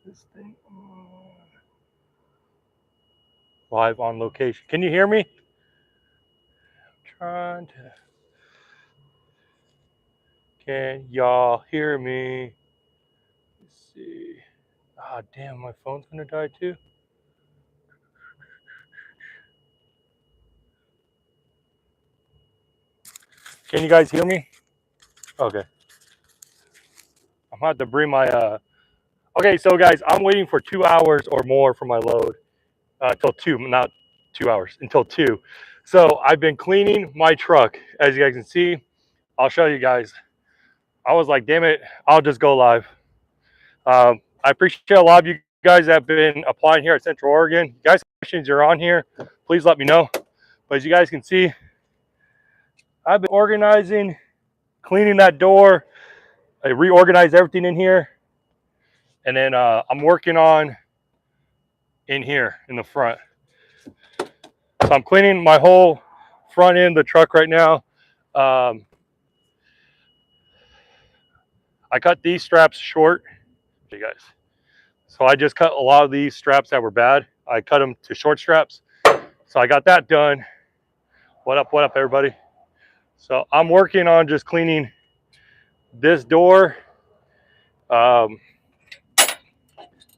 This thing on. Live on location. Can you hear me? I'm trying to. Can y'all hear me? Let's see. Ah, damn, my phone's gonna die too. Can you guys hear me? Okay. I'm gonna have to bring my Okay, so guys, I'm waiting for 2 hours or more for my load. Till 2, not 2 hours, until 2. So I've been cleaning my truck. As you guys can see, I'll show you guys. I was like, damn it, I'll just go live. I appreciate a lot of you guys that have been applying here at Central Oregon. You guys, questions you're on here, please let me know. But as you guys can see, I've been organizing, cleaning that door. I reorganized everything in here. And then I'm working on in here in the front. So I'm cleaning my whole front end of the truck right now. I cut these straps short, you guys. So I just cut a lot of these straps that were bad. I cut them to short straps. So I got that done. What up, everybody? So I'm working on just cleaning this door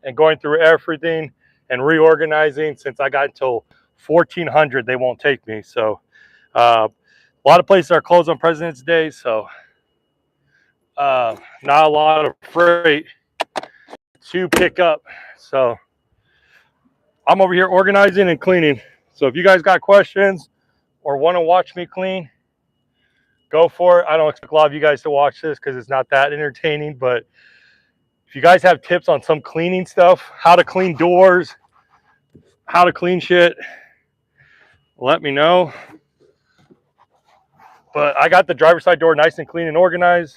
and going through everything and reorganizing. Since I got until 1400, they won't take me. So a lot of places are closed on President's Day. So not a lot of freight to pick up. So I'm over here organizing and cleaning. So if you guys got questions or want to watch me clean, go for it. I don't expect a lot of you guys to watch this because it's not that entertaining, but if you guys have tips on some cleaning stuff, how to clean doors, how to clean shit, let me know. But I got the driver's side door nice and clean and organized.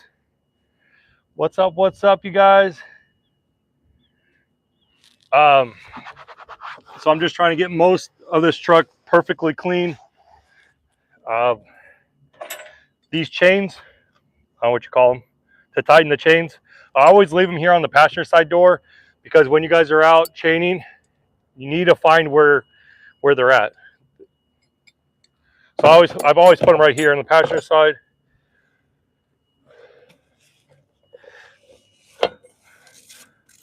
What's up, you guys? So I'm just trying to get most of this truck perfectly clean. These chains, I don't know what you call them, to tighten the chains. I always leave them here on the passenger side door because when you guys are out chaining, you need to find where they're at. So I've always put them right here on the passenger side.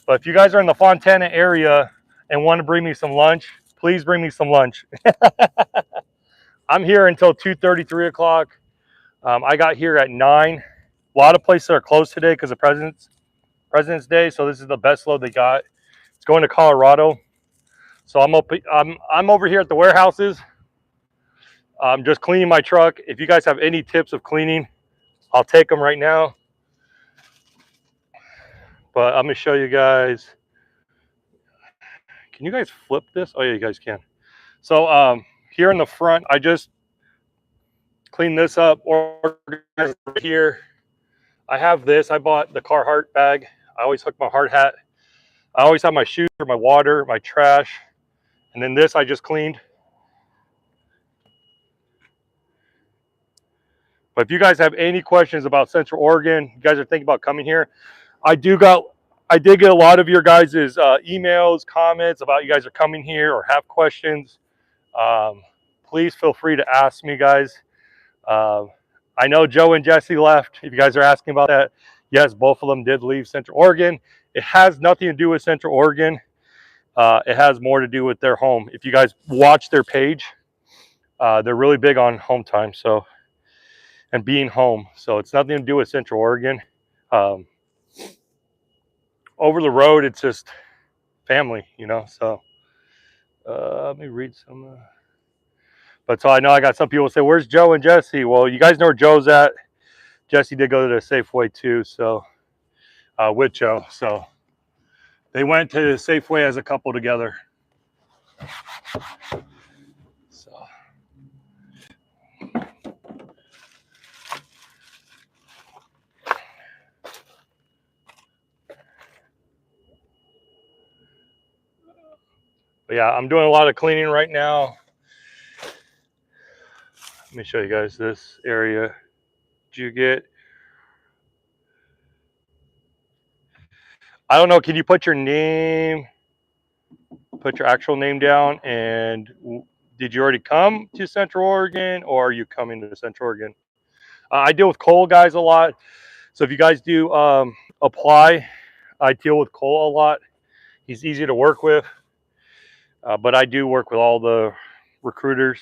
But if you guys are in the Fontana area and want to bring me some lunch, please bring me some lunch. I'm here until 2:30, 3 o'clock. I got here at 9. A lot of places are closed today because of President's Day. So this is the best load they got. It's going to Colorado. So I'm over here at the warehouses. I'm just cleaning my truck. If you guys have any tips of cleaning, I'll take them right now. But I'm gonna show you guys. Can you guys flip this? Oh yeah, you guys can. So here in the front, I just cleaned this up, organized here. I have this. I bought the Carhartt bag. I always hook my hard hat. I always have my shoes, my water, my trash, and then this I just cleaned. But if you guys have any questions about Central Oregon, you guys are thinking about coming here, I did get a lot of your guys' emails, comments about you guys are coming here or have questions. Please feel free to ask me, guys. I know Joe and Jesse left. If you guys are asking about that, yes, both of them did leave Central Oregon. It has nothing to do with Central Oregon. It has more to do with their home. If you guys watch their page, they're really big on home time, so, and being home. So it's nothing to do with Central Oregon. Over the road, it's just family, you know. So let me read some. But so I know I got some people say, where's Joe and Jesse? Well, you guys know where Joe's at. Jesse did go to the Safeway too, so with Joe. So they went to Safeway as a couple together. So. But yeah, I'm doing a lot of cleaning right now. Let me show you guys this area. Did you get? I don't know. Can you put your name, put your actual name down? And did you already come to Central Oregon, or are you coming to Central Oregon? I deal with Cole guys a lot. So if you guys do apply, I deal with Cole a lot. He's easy to work with. But I do work with all the recruiters.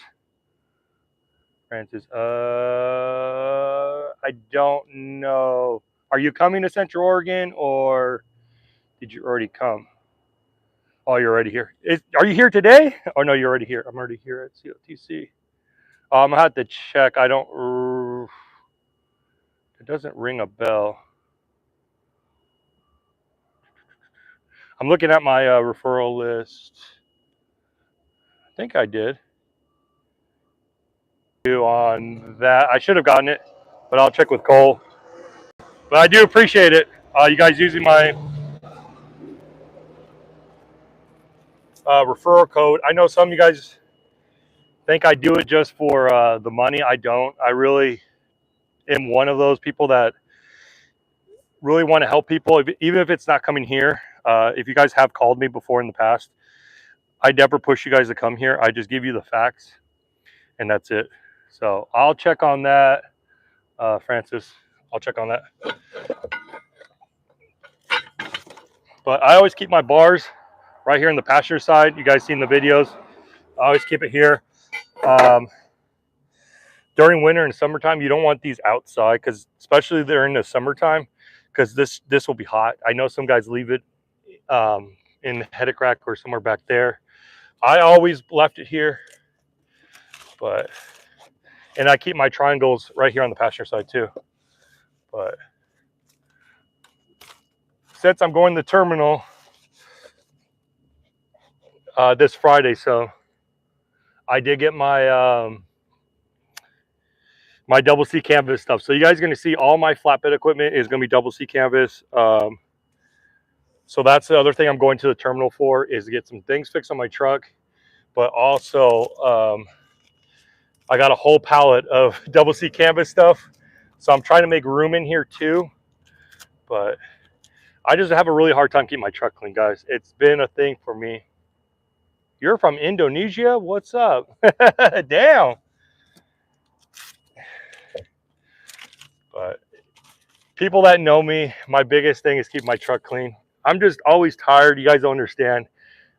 Francis, I don't know. Are you coming to Central Oregon, or did you already come? Oh, you're already here. Are you here today? Oh, no, you're already here. I'm already here at COTC. I'm going to have to check. I don't, it doesn't ring a bell. I'm looking at my referral list. I think I did. On that, I should have gotten it, but I'll check with Cole. But I do appreciate it. You guys using my referral code. I know some of you guys think I do it just for the money. I don't. I really am one of those people that really want to help people, even if it's not coming here. If you guys have called me before in the past, I never push you guys to come here. I just give you the facts, and that's it. So I'll check on that, Francis. I'll check on that. But I always keep my bars right here on the passenger side. You guys seen the videos. I always keep it here. During winter and summertime, you don't want these outside, because especially during the summertime, because this will be hot. I know some guys leave it in the headache rack or somewhere back there. I always left it here, and I keep my triangles right here on the passenger side too. But since I'm going to the terminal this Friday, so I did get my my double C canvas stuff. So you guys are going to see all my flatbed equipment is going to be double C canvas. So that's the other thing I'm going to the terminal for, is to get some things fixed on my truck. But also, I got a whole pallet of double C canvas stuff. So I'm trying to make room in here too. But I just have a really hard time keeping my truck clean, guys. It's been a thing for me. You're from Indonesia? What's up? Damn. But people that know me, my biggest thing is keep my truck clean. I'm just always tired. You guys don't understand.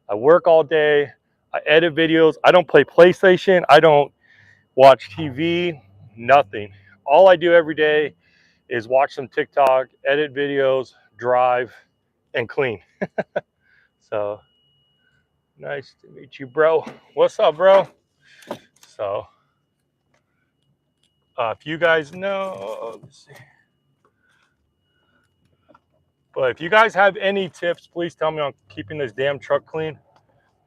I work all day. I edit videos. I don't play PlayStation. I don't watch TV. Nothing. All I do every day is watch some TikTok, edit videos, drive, and clean. So nice to meet you, bro. What's up, bro? So if you guys know, let's see. But if you guys have any tips, please tell me on keeping this damn truck clean.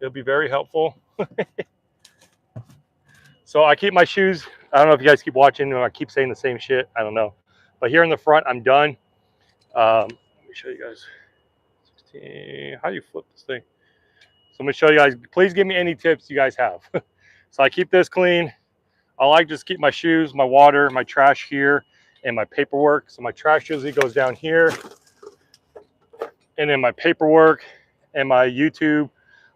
It'll be very helpful. So I keep my shoes. I don't know if you guys keep watching, or I keep saying the same shit. I don't know. But here in the front, I'm done. Let me show you guys. 16. How do you flip this thing? So I'm going to show you guys. Please give me any tips you guys have. So I keep this clean. I like just keep my shoes, my water, my trash here, and my paperwork. So my trash usually goes down here. And then my paperwork and my YouTube,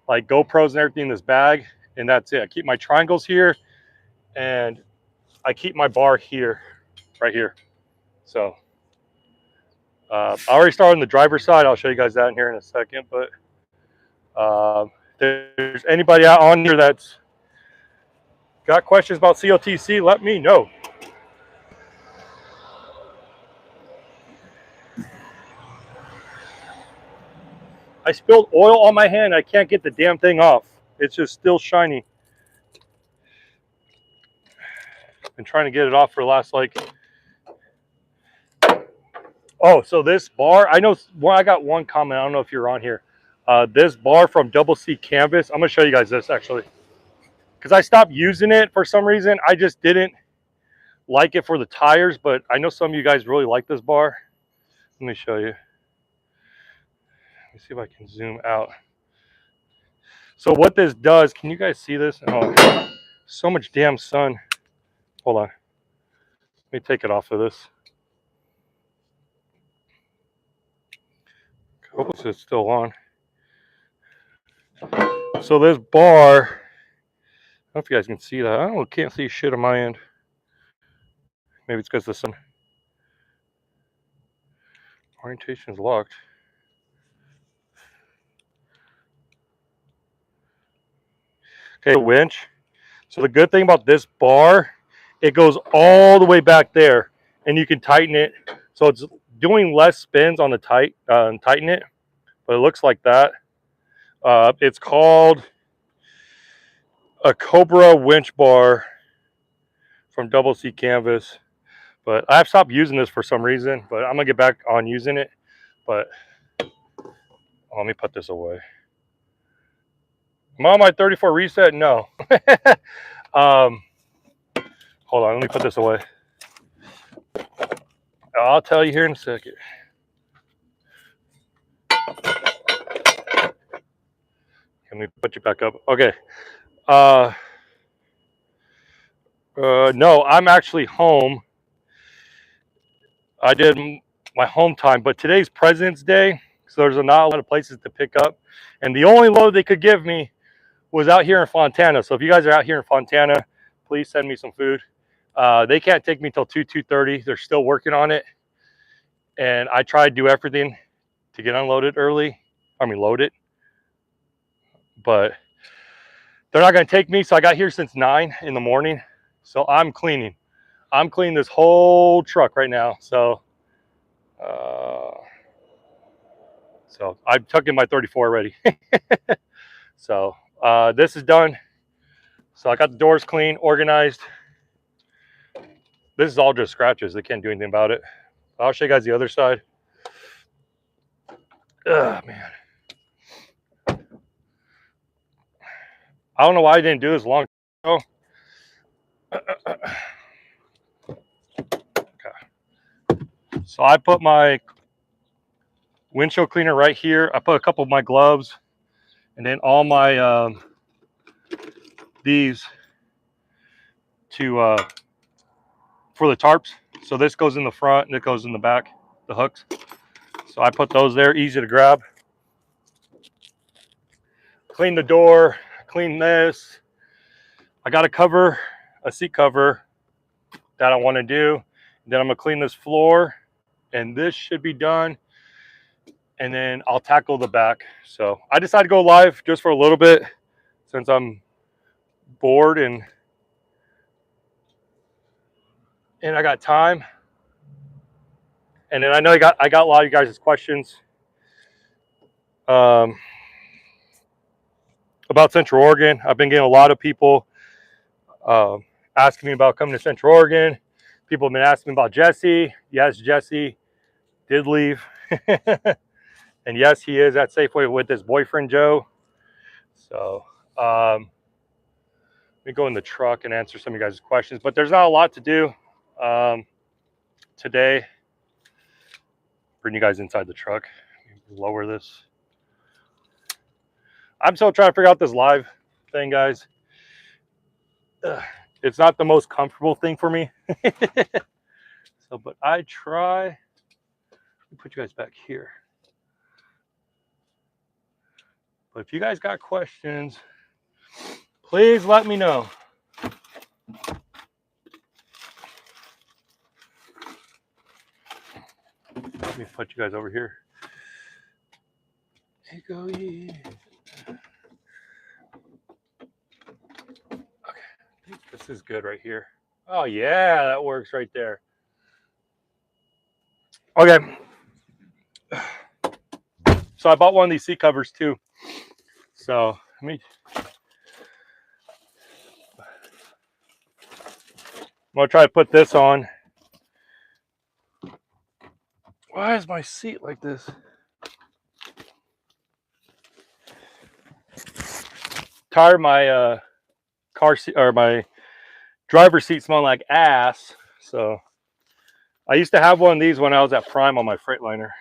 like GoPros and everything in this bag. And that's it. I keep my triangles here, and I keep my bar here, right here. So I already started on the driver's side. I'll show you guys that in here in a second. But if there's anybody out on here that's got questions about COTC, let me know. I spilled oil on my hand. I can't get the damn thing off. It's just still shiny. Been trying to get it off for the last like. Oh, so this bar, I know. Well, I got one comment. I don't know if you're on here. This bar from Double C Canvas. I'm gonna show you guys this actually, because I stopped using it for some reason. I just didn't like it for the tires, but I know some of you guys really like this bar. Let me show you. Let me see if I can zoom out. So what this does, can you guys see this? Oh, so much damn sun. Hold on. Let me take it off of this. Hope it's still on. So this bar, I don't know if you guys can see that. I can't see shit on my end. Maybe it's because the sun. Orientation is locked. Okay, winch. So the good thing about this bar, it goes all the way back there, and you can tighten it. So it's doing less spins on the tighten it, but it looks like that. It's called a Cobra winch bar from Double C Canvas. But I've stopped using this for some reason, but I'm gonna get back on using it. But let me put this away. Am I on my 34 reset? No. Hold on, let me put this away. I'll tell you here in a second. Let me put you back up. Okay. No, I'm actually home. I did my home time, but today's President's Day, so there's not a lot of places to pick up. And the only load they could give me was out here in Fontana. So if you guys are out here in Fontana, please send me some food. They can't take me till 2:30. They're still working on it. And I tried to do everything to get unloaded early. I mean, load it. But they're not going to take me. So I got here since 9 in the morning. So I'm cleaning. I'm cleaning this whole truck right now. So I took in my 34 already. So this is done. So I got the doors clean, organized. This is all just scratches. They can't do anything about it. I'll show you guys the other side. Ugh, man. I don't know why I didn't do this long ago. Okay. So I put my windshield cleaner right here. I put a couple of my gloves and then all my these to for the tarps. So this goes in the front and it goes in the back, the hooks. So I put those there, easy to grab. Clean the door, clean this. I got to cover a seat cover that I want to do. Then I'm gonna clean this floor and this should be done. And then I'll tackle the back. So I decided to go live just for a little bit since I'm bored and I got time. And then I know I got a lot of you guys' questions about Central Oregon. I've been getting a lot of people asking me about coming to Central Oregon. People have been asking me about Jesse. Yes, Jesse did leave. And yes, he is at Safeway with his boyfriend, Joe. So let me go in the truck and answer some of you guys' questions. But there's not a lot to do today. Bring you guys inside the truck. Lower this. I'm still trying to figure out this live thing, guys. It's not the most comfortable thing for me. So, but I try. Let me put you guys back here. But if you guys got questions, please let me know. Let me put you guys over here. Okay, I think this is good right here. Oh yeah, that works right there. Okay. So I bought one of these seat covers too. So let me gonna try to put this on. Why is my seat like this? Tired of my car seat or my driver's seat smelling like ass. So I used to have one of these when I was at Prime on my Freightliner.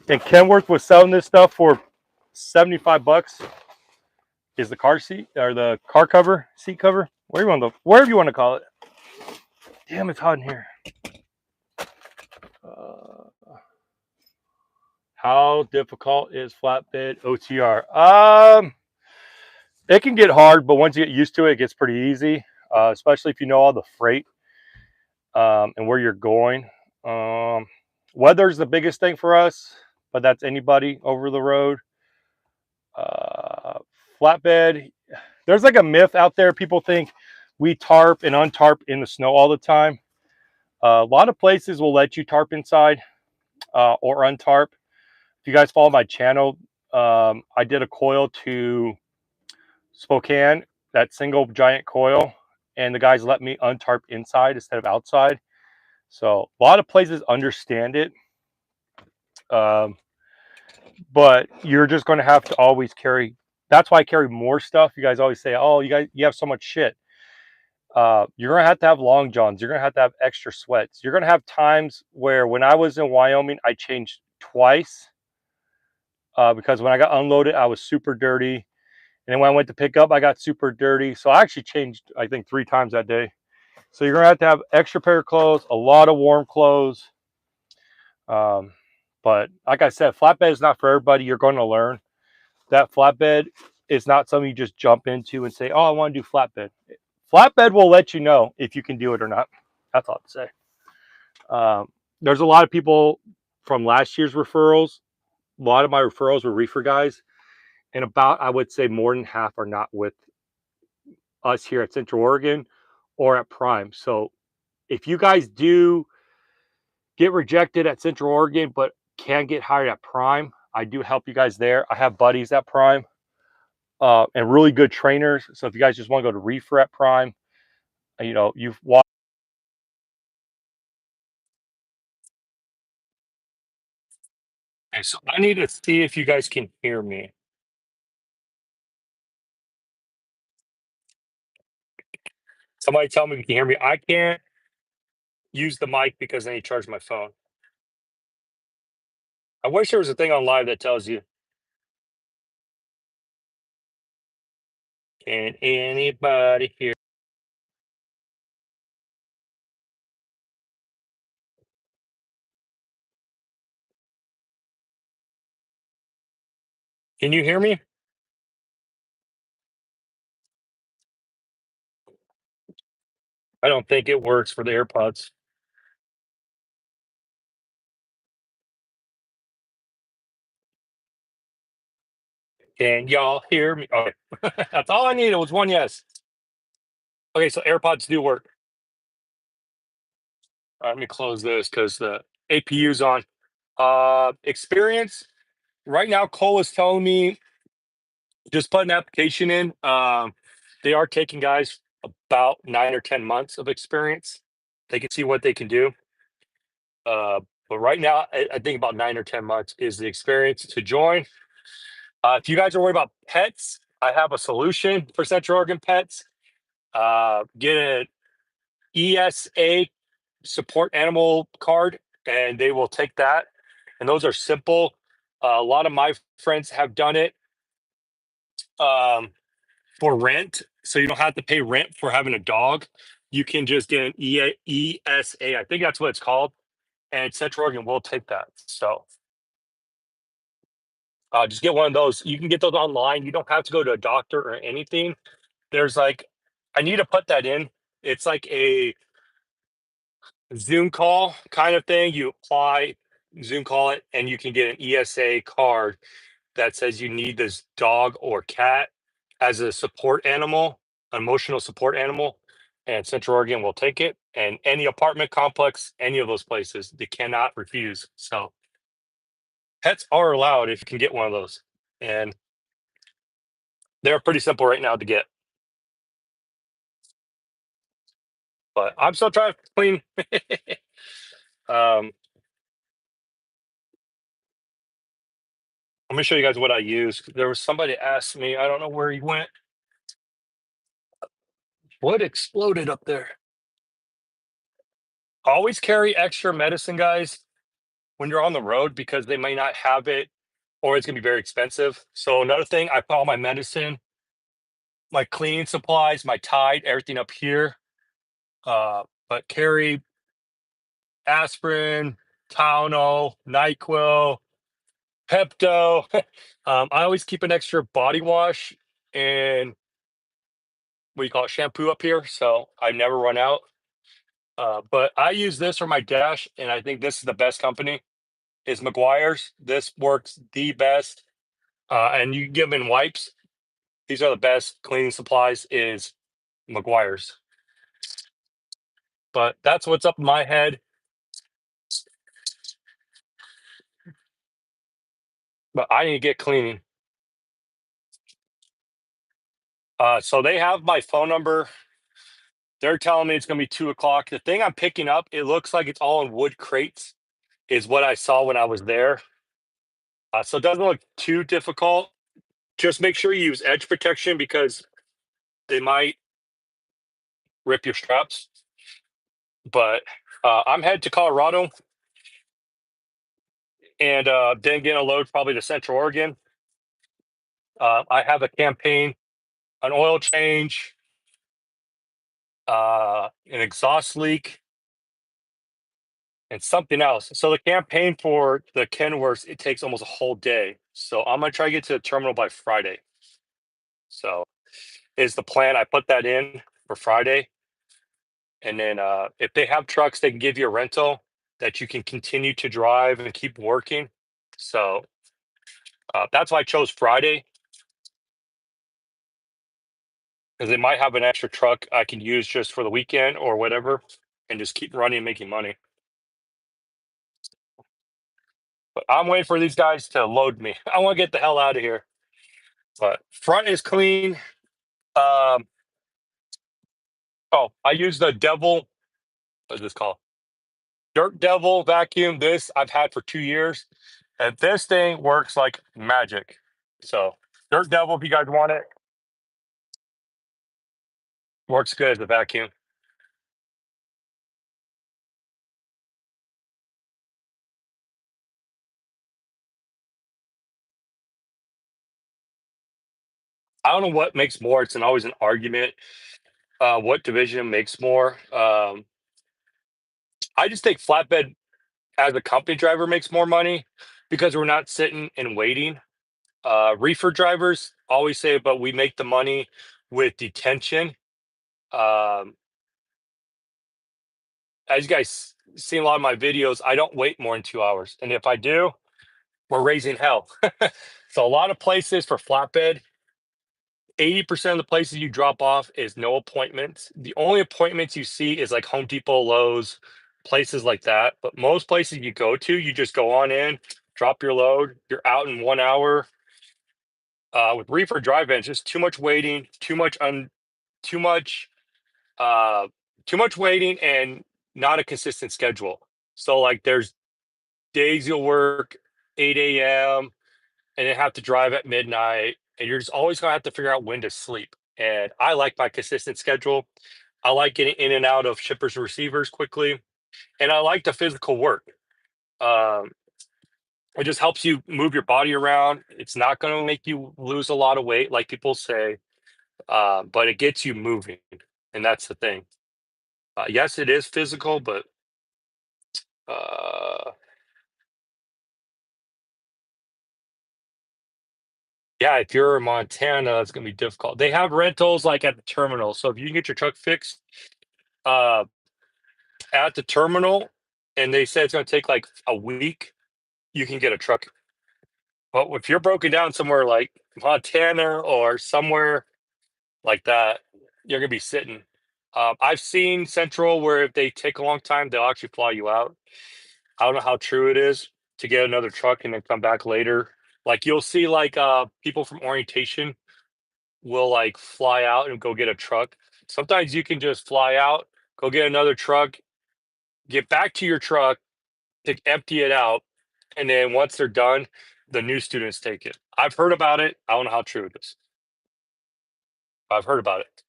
And Kenworth was selling this stuff for 75 bucks. Is the car seat or the car cover, seat cover, whatever you want to call it. Damn, it's hot in here. How difficult is flatbed OTR? It can get hard, but once you get used to it, it gets pretty easy. Especially if you know all the freight and where you're going. Weather's the biggest thing for us, but that's anybody over the road. Flatbed, there's like a myth out there. People think we tarp and untarp in the snow all the time. A lot of places will let you tarp inside or untarp. If you guys follow my channel, I did a coil to Spokane, that single giant coil, and the guys let me untarp inside instead of outside. So a lot of places understand it. But you're just going to have to always carry. That's why I carry more stuff. You guys always say, "Oh, you have so much shit." You're gonna have to have long johns. You're gonna have to have extra sweats. You're gonna have times where, when I was in Wyoming, I changed twice because when I got unloaded, I was super dirty, and then when I went to pick up, I got super dirty. So I actually changed, I think, 3 times that day. So you're gonna have to have extra pair of clothes, a lot of warm clothes. But like I said, flatbed is not for everybody. You're going to learn. That flatbed is not something you just jump into and say, "Oh, I want to do flatbed." Flatbed will let you know if you can do it or not. That's all I'd say. There's a lot of people from last year's referrals. A lot of my referrals were reefer guys, and about, I would say, more than half are not with us here at Central Oregon or at Prime. So if you guys do get rejected at Central Oregon but can get hired at Prime, I do help you guys there. I have buddies at Prime and really good trainers. So if you guys just want to go to reefer at Prime, you've watched. Okay, so I need to see if you guys can hear me. Somebody tell me if you can hear me. I can't use the mic because I need to charge my phone. I wish there was a thing on live that tells you. Can anybody hear? Can you hear me? I don't think it works for the AirPods. Can y'all hear me? Okay. That's all I needed was one yes. Okay, so AirPods do work. All right, let me close this because the APU's on. Experience. Right now, Cole is telling me just put an application in. They are taking guys about 9 or 10 months of experience. They can see what they can do. But right now, I think about 9 or 10 months is the experience to join. If you guys are worried about pets, I have a solution for Central Oregon pets. Get an ESA support animal card, and they will take that. And those are simple. A lot of my friends have done it for rent, so you don't have to pay rent for having a dog. You can just get an ESA. I think that's what it's called, and Central Oregon will take that. So just get one of those. You can get those online. You don't have to go to a doctor or anything. There's like, I need to put that in. It's like a Zoom call kind of thing. You apply, Zoom call it, and you can get an ESA card that says you need this dog or cat as a support animal, emotional support animal, and Central Oregon will take it. And any apartment complex, any of those places, they cannot refuse. So pets are allowed if you can get one of those. And they're pretty simple right now to get. But I'm still trying to clean. um, Let me show you guys what I use. There was somebody asked me, I don't know where he went. What exploded up there? Always carry extra medicine, guys, when you're on the road because they may not have it or it's gonna be very expensive. So another thing, I put all my medicine, my cleaning supplies, my Tide, everything up here. But carry aspirin, Tylenol, NyQuil, Pepto. I always keep an extra body wash and what do you call it, shampoo up here, so I never run out. But I use this for my dash, and I think this is the best company. Is McGuire's. This works the best, and you can get them in wipes. These are the best cleaning supplies. Is McGuire's. But that's what's up in my head. But I need to get cleaning. So they have my phone number. They're telling me it's gonna be 2 o'clock. The thing I'm picking up, it looks like it's all in wood crates, is what I saw when I was there. So it doesn't look too difficult. Just make sure you use edge protection because they might rip your straps. But I'm headed to Colorado and then getting a load probably to Central Oregon. I have a campaign, an oil change, an exhaust leak, and something else. So the campaign for the Kenworths, it takes almost a whole day. So I'm gonna try to get to the terminal by Friday. So is the plan. I put that in for Friday, and then if they have trucks, they can give you a rental that you can continue to drive and keep working. So that's why I chose Friday because they might have an extra truck I can use just for the weekend or whatever, and just keep running and making money. But I'm waiting for these guys to load me. I want to get the hell out of here. But front is clean. Um, oh, I use the Devil. What's this called? Dirt Devil vacuum. This I've had for 2 years, and this thing works like magic. So Dirt Devil, if you guys want it, works good as a vacuum. I don't know what makes more. It's always an argument. What division makes more? I just think flatbed as a company driver makes more money because we're not sitting and waiting. Reefer drivers always say, but we make the money with detention. Um, as you guys see a lot of my videos, I don't wait more than 2 hours. And if I do, we're raising hell. So a lot of places for flatbed, 80% of the places you drop off is no appointments. The only appointments you see is like Home Depot, Lowe's, places like that. But most places you go to, you just go on in, drop your load, you're out in 1 hour. With reefer drive-ins, just too much waiting, too much, uh, too much waiting, and not a consistent schedule. So like, there's days you'll work 8 a.m. and then have to drive at midnight, and you're just always gonna have to figure out when to sleep. And I like my consistent schedule. I like getting in and out of shippers and receivers quickly, and I like the physical work. Um, it just helps you move your body around. It's not going to make you lose a lot of weight, like people say, but it gets you moving, and that's the thing. Yes, it is physical, but uh, yeah, if you're in Montana, it's going to be difficult. They have rentals like at the terminal, so if you can get your truck fixed uh, at the terminal, and they say it's going to take like a week, you can get a truck. But if you're broken down somewhere like Montana or somewhere like that, you're gonna be sitting. I've seen Central where if they take a long time, they'll actually fly you out. I don't know how true it is to get another truck and then come back later. Like you'll see like people from orientation will like fly out and go get a truck. Sometimes you can just fly out, go get another truck, get back to your truck to empty it out, and then once they're done, the new students take it. I've heard about it. I don't know how true it is. I've heard about it.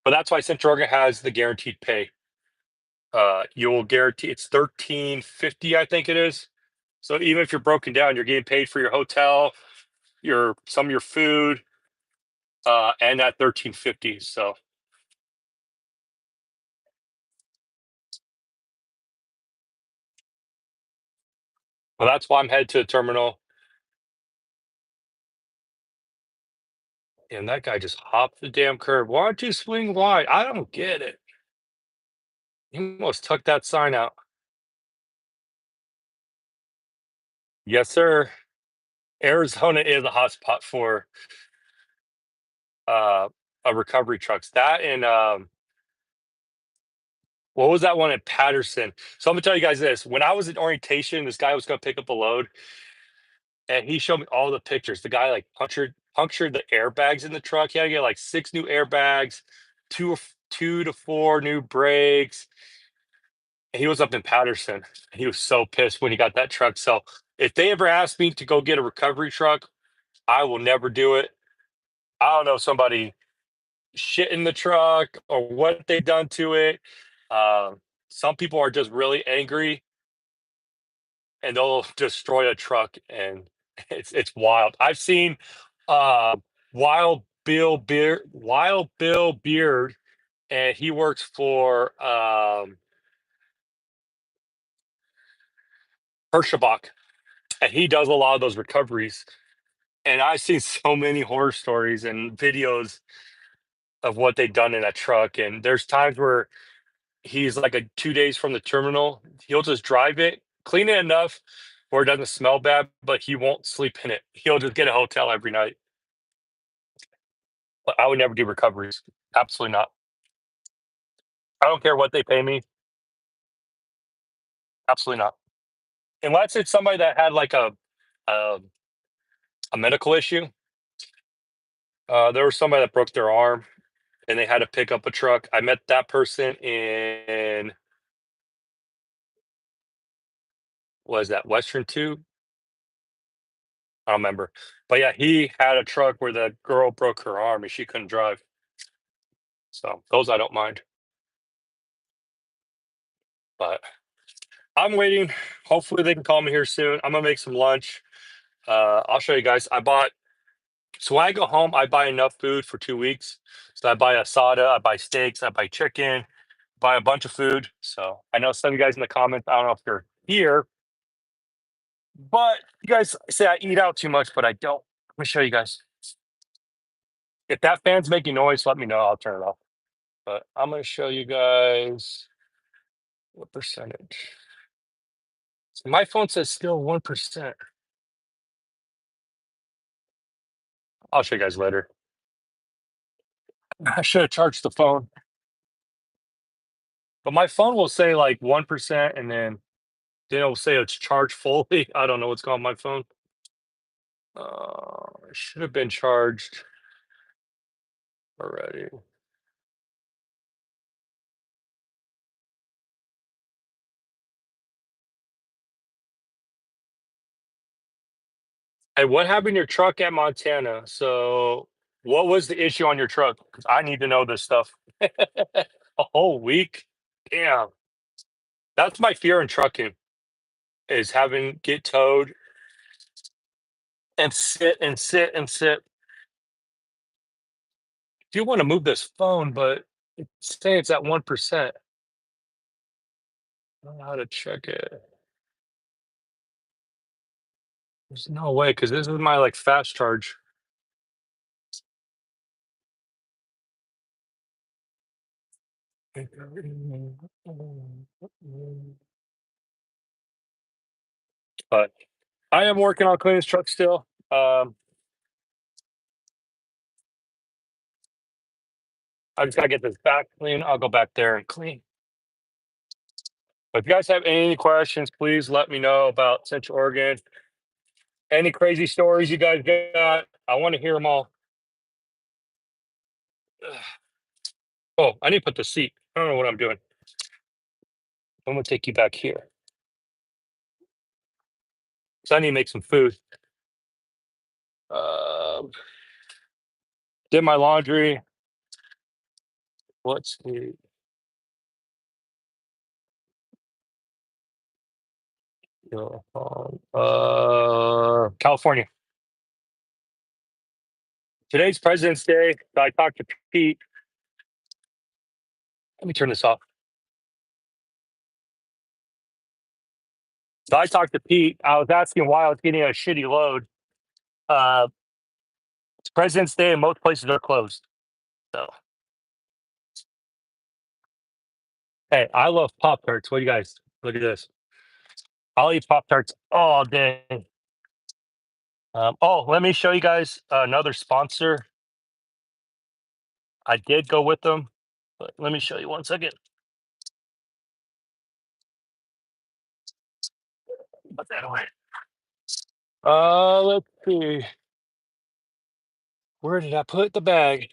But that's why Central Oregon has the guaranteed pay. You will guarantee it's 13.50, I think it is. So even if you're broken down, you're getting paid for your hotel, your some of your food, and that 13.50. So well, that's why I'm headed to the terminal. And that guy just hopped the damn curb. Why don't you swing wide? I don't get it. He almost took that sign out. Yes, sir. Arizona is a hotspot for uh recovery trucks. That and what was that one in Patterson? So I'm gonna tell you guys this. When I was in orientation, this guy was gonna pick up a load and he showed me all the pictures. The guy like punctured the airbags in the truck. He had to get like 6 new airbags, two to four new brakes. And he was up in Patterson. He was so pissed when he got that truck. So if they ever ask me to go get a recovery truck, I will never do it. I don't know somebody shit in the truck or what they've done to it. Some people are just really angry and they'll destroy a truck, and it's wild. I've seen uh, Wild Bill Beard, and he works for Hirschbach, and he does a lot of those recoveries. And I've seen so many horror stories and videos of what they've done in that truck. And there's times where he's like 2 days from the terminal. He'll just drive it, clean it enough where it doesn't smell bad, but he won't sleep in it. He'll just get a hotel every night. But I would never do recoveries. Absolutely not. I don't care what they pay me. Absolutely not. Unless it's somebody that had like a, a medical issue. There was somebody that broke their arm and they had to pick up a truck. I met that person in, what is that, Western Tube? I don't remember. But yeah, he had a truck where the girl broke her arm and she couldn't drive. So those I don't mind. But I'm waiting. Hopefully they can call me here soon. I'm gonna make some lunch. I'll show you guys. So when I go home, I buy enough food for 2 weeks. So I buy asada, I buy steaks, I buy chicken, buy a bunch of food. So I know some of you guys in the comments, I don't know if you're here, but you guys say I eat out too much, but I don't. Let me show you guys. If that fan's making noise, let me know. I'll turn it off. But I'm gonna show you guys what percentage. So my phone says still 1%. I'll show you guys later. I should have charged the phone. But my phone will say like 1% and then it'll say it's charged fully. I don't know what's going on my phone. It should have been charged already. Hey, what happened to your truck at Montana? So, what was the issue on your truck? Because I need to know this stuff. A whole week? Damn. That's my fear in trucking is having get towed and sit and sit and sit. Do want to move this phone, but it's saying it's at 1%. I don't know how to check it. There's no way because this is my like fast charge. But I am working on cleaning this truck still. I just gotta get this back clean. I'll go back there and clean. But if you guys have any questions, please let me know about Central Oregon. Any crazy stories you guys got? I want to hear them all. Oh, I need to put the seat. I don't know what I'm doing. I'm gonna take you back here. So I need to make some food. Um, did my laundry. Let's see. California. Today's President's Day. So I talked to Pete. Let me turn this off. So I talked to Pete. I was asking why I was getting a shitty load. Uh, it's President's Day and most places are closed. So, hey, I love Pop Tarts. What do you guys look at this? I'll eat Pop Tarts all day. Oh, let me show you guys another sponsor. I did go with them, but let me show you 1 second. Put that away. Let's see. Where did I put the bag?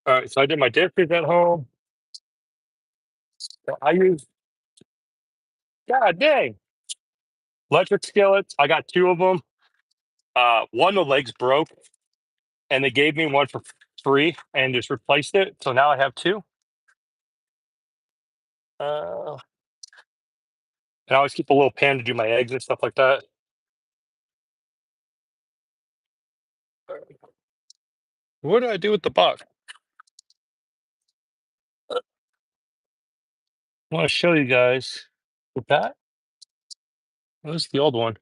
All right, so I did my dishes at home. So I use, God dang, electric skillets. I got two of them. One the legs broke, and they gave me one for free and just replaced it. So now I have two. Uh, and I always keep a little pan to do my eggs and stuff like that. What did I do with the box? I want to show you guys with that. Where's the old one?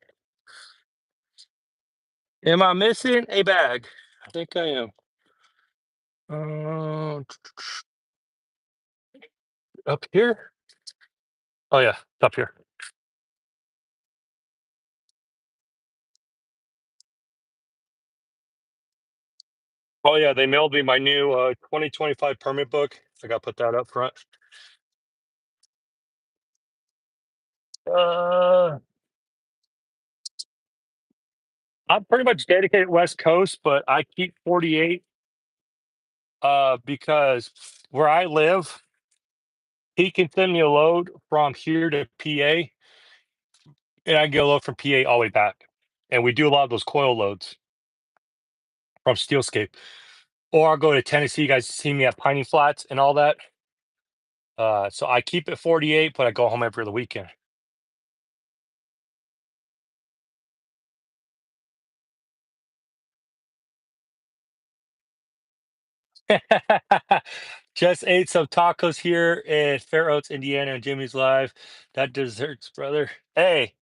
Am I missing a bag? I think I am. Up here? Oh yeah, it's up here. Oh yeah, they mailed me my new 2025 permit book. I got to put that up front. Uh, I'm pretty much dedicated West Coast, but I keep 48 because where I live, he can send me a load from here to PA, and I get a load from PA all the way back. And we do a lot of those coil loads from Steelscape. Or I'll go to Tennessee. You guys see me at Piney Flats and all that. So I keep it 48, but I go home every other weekend. Just ate some tacos here in Fair Oaks, Indiana, and Jimmy's Live. That desserts, brother. Hey,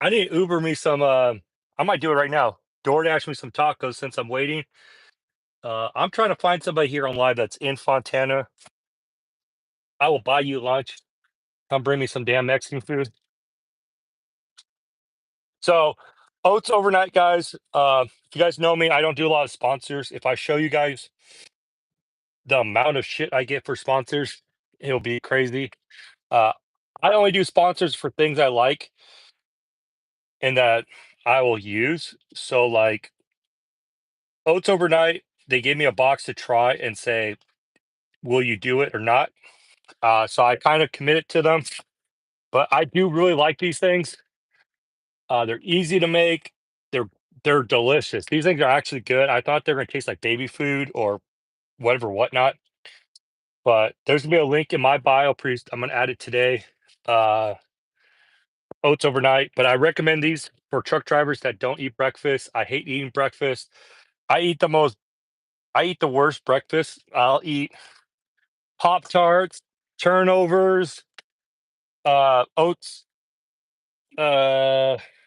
I need to Uber me some. I might do it right now. DoorDash me some tacos since I'm waiting. I'm trying to find somebody here on live that's in Fontana. I will buy you lunch. Come bring me some damn Mexican food. So, oats overnight, guys. If you guys know me, I don't do a lot of sponsors. If I show you guys the amount of shit I get for sponsors, it'll be crazy. Uh, I only do sponsors for things I like and that I will use. So, like oats overnight, they gave me a box to try and say, "Will you do it or not?" So I kind of committed to them. But I do really like these things. They're easy to make. They're they're delicious. These things are actually good. I thought they were gonna taste like baby food or whatever, whatnot. But there's gonna be a link in my bio. Priest, I'm gonna add it today. Uh, Oats overnight, but I recommend these for truck drivers that don't eat breakfast. I hate eating breakfast. I eat the most. I eat the worst breakfast. I'll eat Pop Tarts, turnovers, oats,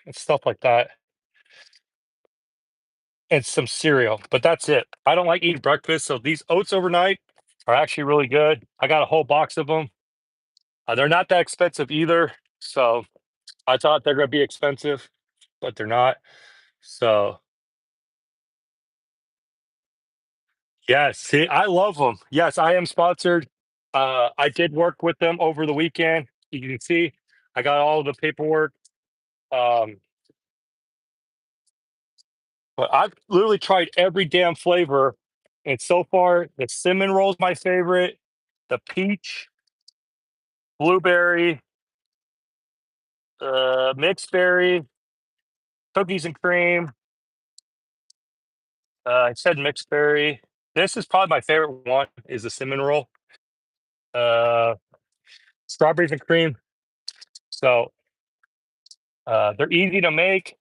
and stuff like that, and some cereal. But that's it. I don't like eating breakfast, so these oats overnight are actually really good. I got a whole box of them. They're not that expensive either, so I thought they're gonna be expensive, but they're not. So yes, see, I love them. Yes, I am sponsored. I did work with them over the weekend. You can see I got all the paperwork. Um, but I've literally tried every damn flavor And so far, the cinnamon roll is my favorite. The peach, blueberry, mixed berry, cookies and cream. I said mixed berry. This is probably my favorite one. Is the cinnamon roll. Uh, Strawberries and cream. So they're easy to make.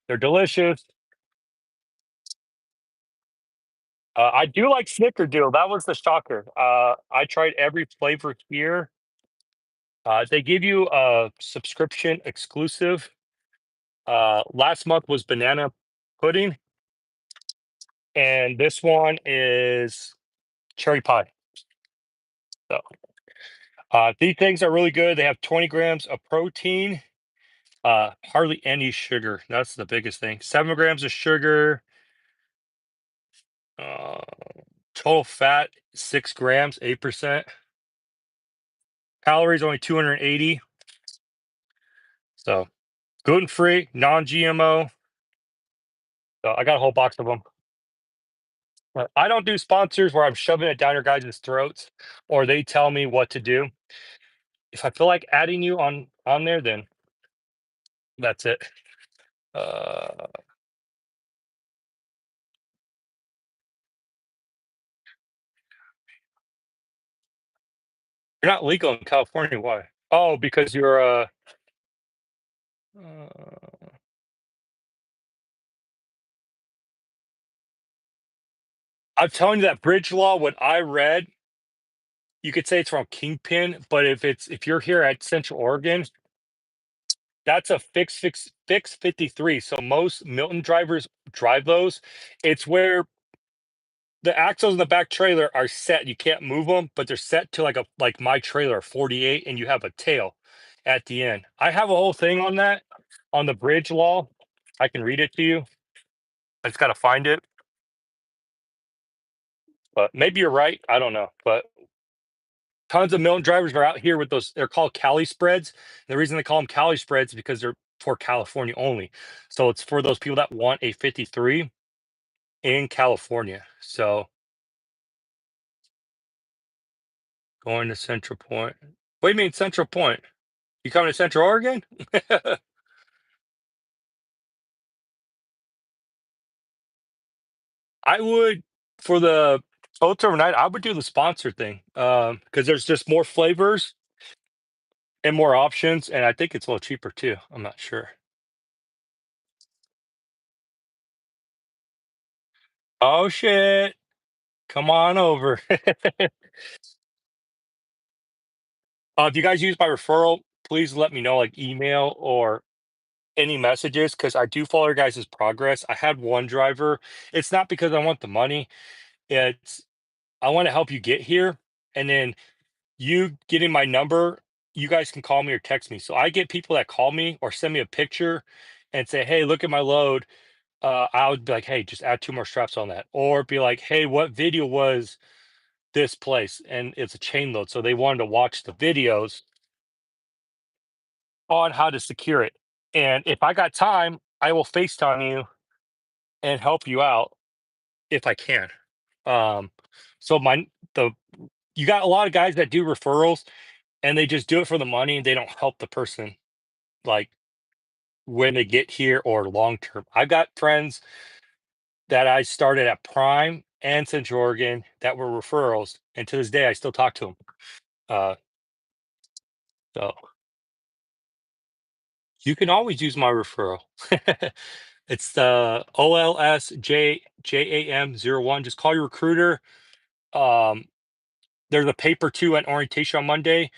They're delicious. I do like Snickerdoodle. That was the shocker. I tried every flavor here. They give you a subscription exclusive. Last month was banana pudding, and this one is cherry pie. So these things are really good. They have 20 grams of protein, hardly any sugar. That's the biggest thing. 7 grams of sugar, uh, total fat 6 grams, 8%. Calories only 280. So gluten free, non GMO. So I got a whole box of them. But I don't do sponsors where I'm shoving it down your guys' throats or they tell me what to do. If I feel like adding you on there, then that's it. Uh, you're not legal in California. Why? Oh, because you're uh, I'm telling you that bridge law. What I read, you could say it's from Kingpin, but if you're here at Central Oregon, that's a fix 53. So most Milton drivers drive those. It's where the axles in the back trailer are set. You can't move them, but they're set to like my trailer 48, and you have a tail at the end. I have a whole thing on that on the bridge law. I can read it to you. I just gotta find it. But maybe you're right. I don't know. But tons of Milton drivers are out here with those. They're called Cali spreads. The reason they call them Cali spreads is because they're for California only. So it's for those people that want a 53 in California. So going to Central Point. What do you mean Central Point? You coming to Central Oregon? I would for the Oats overnight. I would do the sponsor thing because there's just more flavors and more options, and I think it's a little cheaper too. I'm not sure. Oh shit! Come on over. If you guys use my referral, please let me know, like email or any messages, because I do follow your guys' progress. I had one driver. It's not because I want the money. It's I want to help you get here, and then you getting my number, you guys can call me or text me. So I get people that call me or send me a picture and say, "Hey, look at my load." I would be like, "Hey, just add two more straps on that," or be like, "Hey, what video was this place?" And it's a chain load, so they wanted to watch the videos on how to secure it. And if I got time, I will FaceTime you and help you out if I can. Um, so the you got a lot of guys that do referrals and they just do it for the money and they don't help the person like when they get here or long term. I've got friends that I started at Prime and Central Oregon that were referrals, and to this day I still talk to them. Uh, so you can always use my referral. It's the OLSJAM01. Just call your recruiter. Um, there's a paper too at orientation on Monday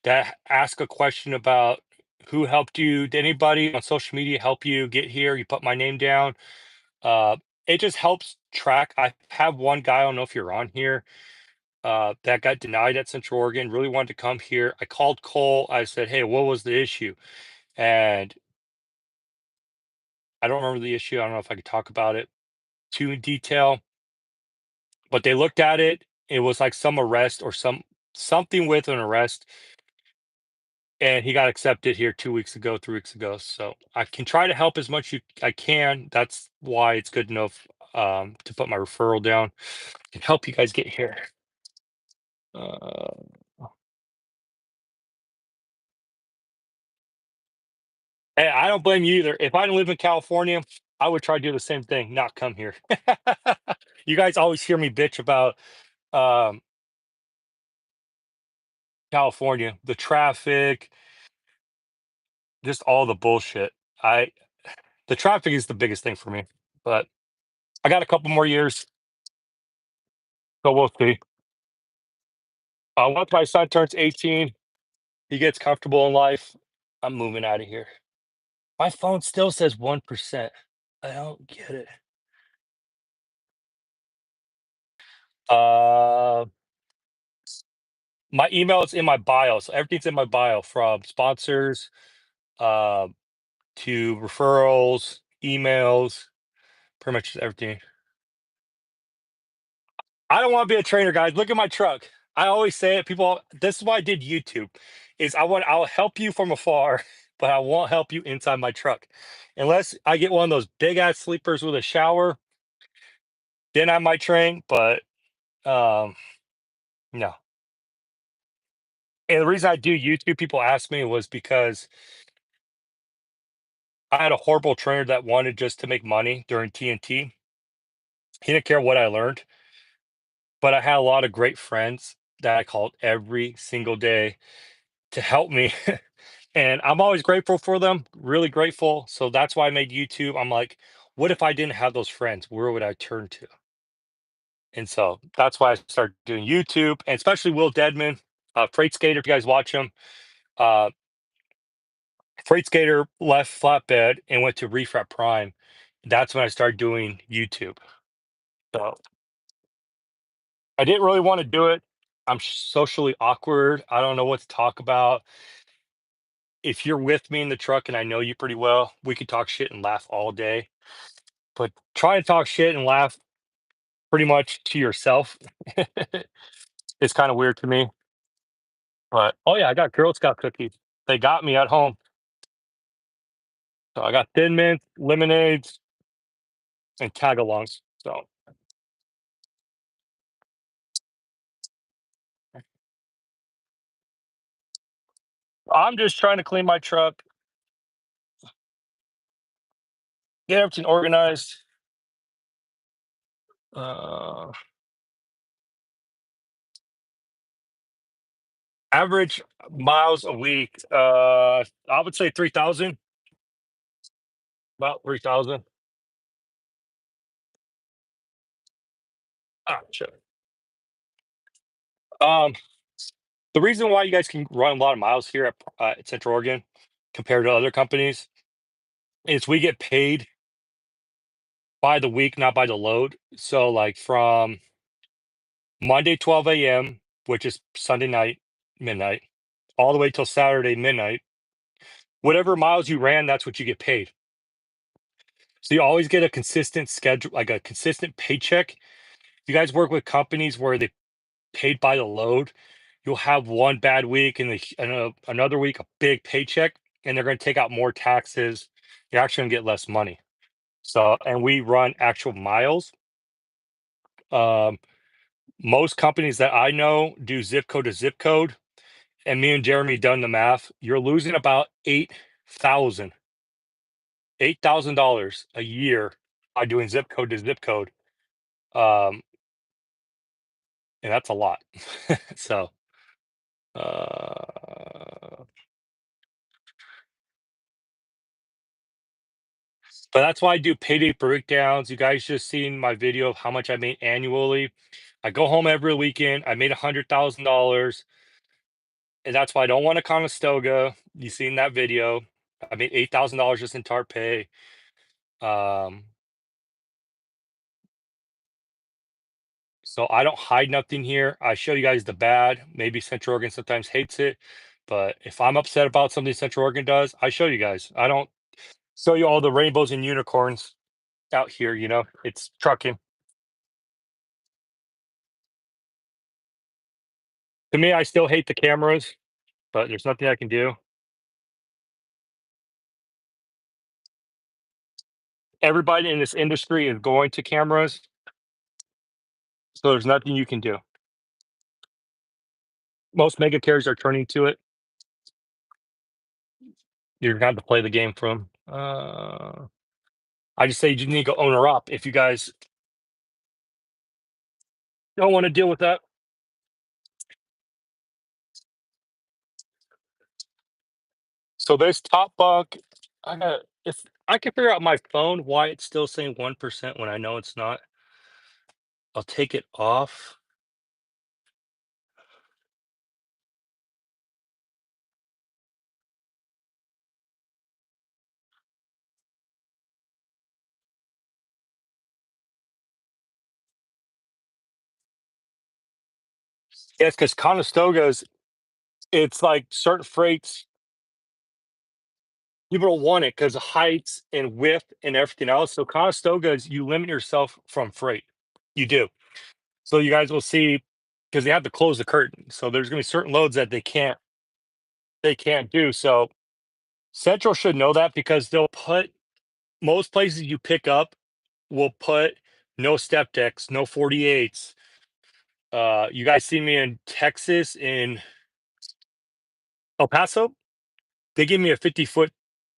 that ask a question about who helped you. Did anybody on social media help you get here? You put my name down. Uh, it just helps track. I have one guy, I don't know if you're on here, that got denied at Central Oregon, really wanted to come here. I called Cole. I said, "Hey, what was the issue?" And I don't remember the issue. I don't know if I could talk about it too in detail, but they looked at it. It was like some arrest or something with an arrest, and he got accepted here 2 weeks ago, 3 weeks ago. So I can try to help as much I can. That's why it's good enough. to put my referral down and help you guys get here. Uh, hey, I don't blame you either. If I didn't live in California, I would try to do the same thing, not come here. You guys always hear me bitch about um, California, the traffic, just all the bullshit. I The traffic is the biggest thing for me, but I got a couple more years, so we'll see. Once my son turns 18, he gets comfortable in life, I'm moving out of here. My phone still says 1%. I don't get it. Uh, my email is in my bio, so everything's in my bio from sponsors uh, to referrals, emails, pretty much everything. I don't want to be a trainer, guys. Look at my truck. I always say it. People, this is why I did YouTube. I'll help you from afar, but I won't help you inside my truck, unless I get one of those big ass sleepers with a shower. Then I might train, but um, no. And the reason I do YouTube, people ask me, was because I had a horrible trainer that wanted just to make money during TNT. He didn't care what I learned, but I had a lot of great friends that I called every single day to help me. And I'm always grateful for them, really grateful. So that's why I made YouTube. I'm like, what if I didn't have those friends? Where would I turn to? And so that's why I started doing YouTube, and especially Will Deadman, Freight Skater. If you guys watch him, uh, Freight Skater left Flatbed and went to Refrat Prime. That's when I started doing YouTube. So I didn't really want to do it. I'm socially awkward. I don't know what to talk about. If you're with me in the truck and I know you pretty well, we could talk shit and laugh all day. But try to talk shit and laugh pretty much to yourself. It's kind of weird to me. But oh yeah, I got Girl Scout cookies. They got me at home. So I got Thin Mints, lemonades, and tagalongs. So I'm just trying to clean my truck, get everything organized. Uh, Average miles a week. I would say 3,000, about 3,000. Ah, shit. Um, the reason why you guys can run a lot of miles here at Central Oregon compared to other companies is we get paid by the week, not by the load. So, like from Monday 12 a.m., which is Sunday night midnight, all the way till Saturday midnight, whatever miles you ran, that's what you get paid. So you always get a consistent schedule, like a consistent paycheck. If you guys work with companies where they paid by the load, you'll have one bad week and another week a big paycheck, and they're going to take out more taxes. You're actually going to get less money. So, and we run actual miles. Um, Most companies that I know do zip code to zip code, and me and Jeremy done the math. You're losing about $8,000 a year by doing zip code to zip code. Um, and that's a lot. So, uh, but that's why I do payday breakdowns. You guys just seen my video of how much I made annually. I go home every weekend. I made $100,000, and that's why I don't want a Conestoga. You seen that video? I made $8,000 just in TARP pay. Um, so I don't hide nothing here. I show you guys the bad. Maybe Central Oregon sometimes hates it, but if I'm upset about something Central Oregon does, I show you guys. I don't show you all the rainbows and unicorns out here. It's trucking. To me, I still hate the cameras, but there's nothing I can do. Everybody in this industry is going to cameras, so there's nothing you can do. Most mega carriers are turning to it. You're gonna have to play the game from. I just say you need to go owner up if you guys don't want to deal with that. So this top bunk, I got if I can figure out my phone why it's still saying 1% when I know it's not, I'll take it off. Yes, because Conestoga's, it's like certain freights, people don't want it because of heights and width and everything else. So Conestoga's, you limit yourself from freight. You do. So you guys will see because they have to close the curtain. So there's gonna be certain loads that they can't do. So Central should know that because they'll put most places you pick up will put no step decks, no 48s. You guys see me in Texas in El Paso? They give me a 50-foot,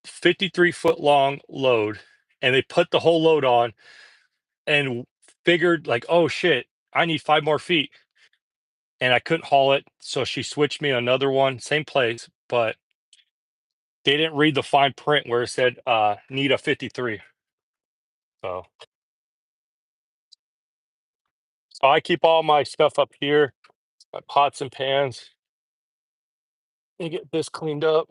53-foot long load, and they put the whole load on and figured like, oh shit, I need 5 more feet. And I couldn't haul it. So she switched me another one, same place, but they didn't read the fine print where it said need a 53. So, so I keep all my stuff up here, my pots and pans. Let me get this cleaned up.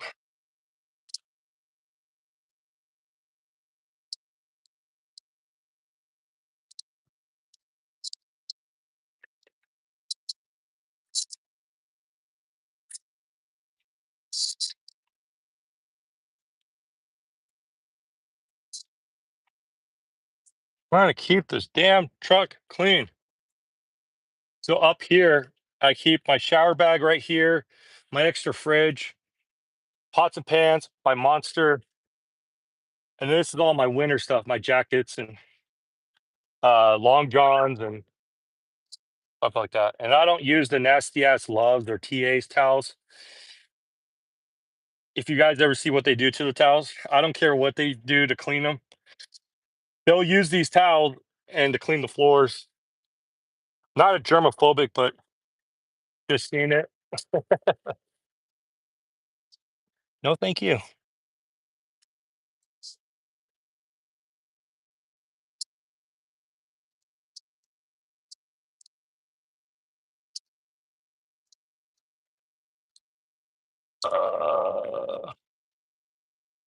Trying to keep this damn truck clean. So up here, I keep my shower bag right here, my extra fridge, pots and pans, my monster, and this is all my winter stuff, my jackets and long johns and stuff like that. And I don't use the nasty ass loves or TA's towels. If you guys ever see what they do to the towels, I don't care what they do to clean them. They'll use these towels and to clean the floors. Not a germophobic, but just seeing it. No, thank you. Uh,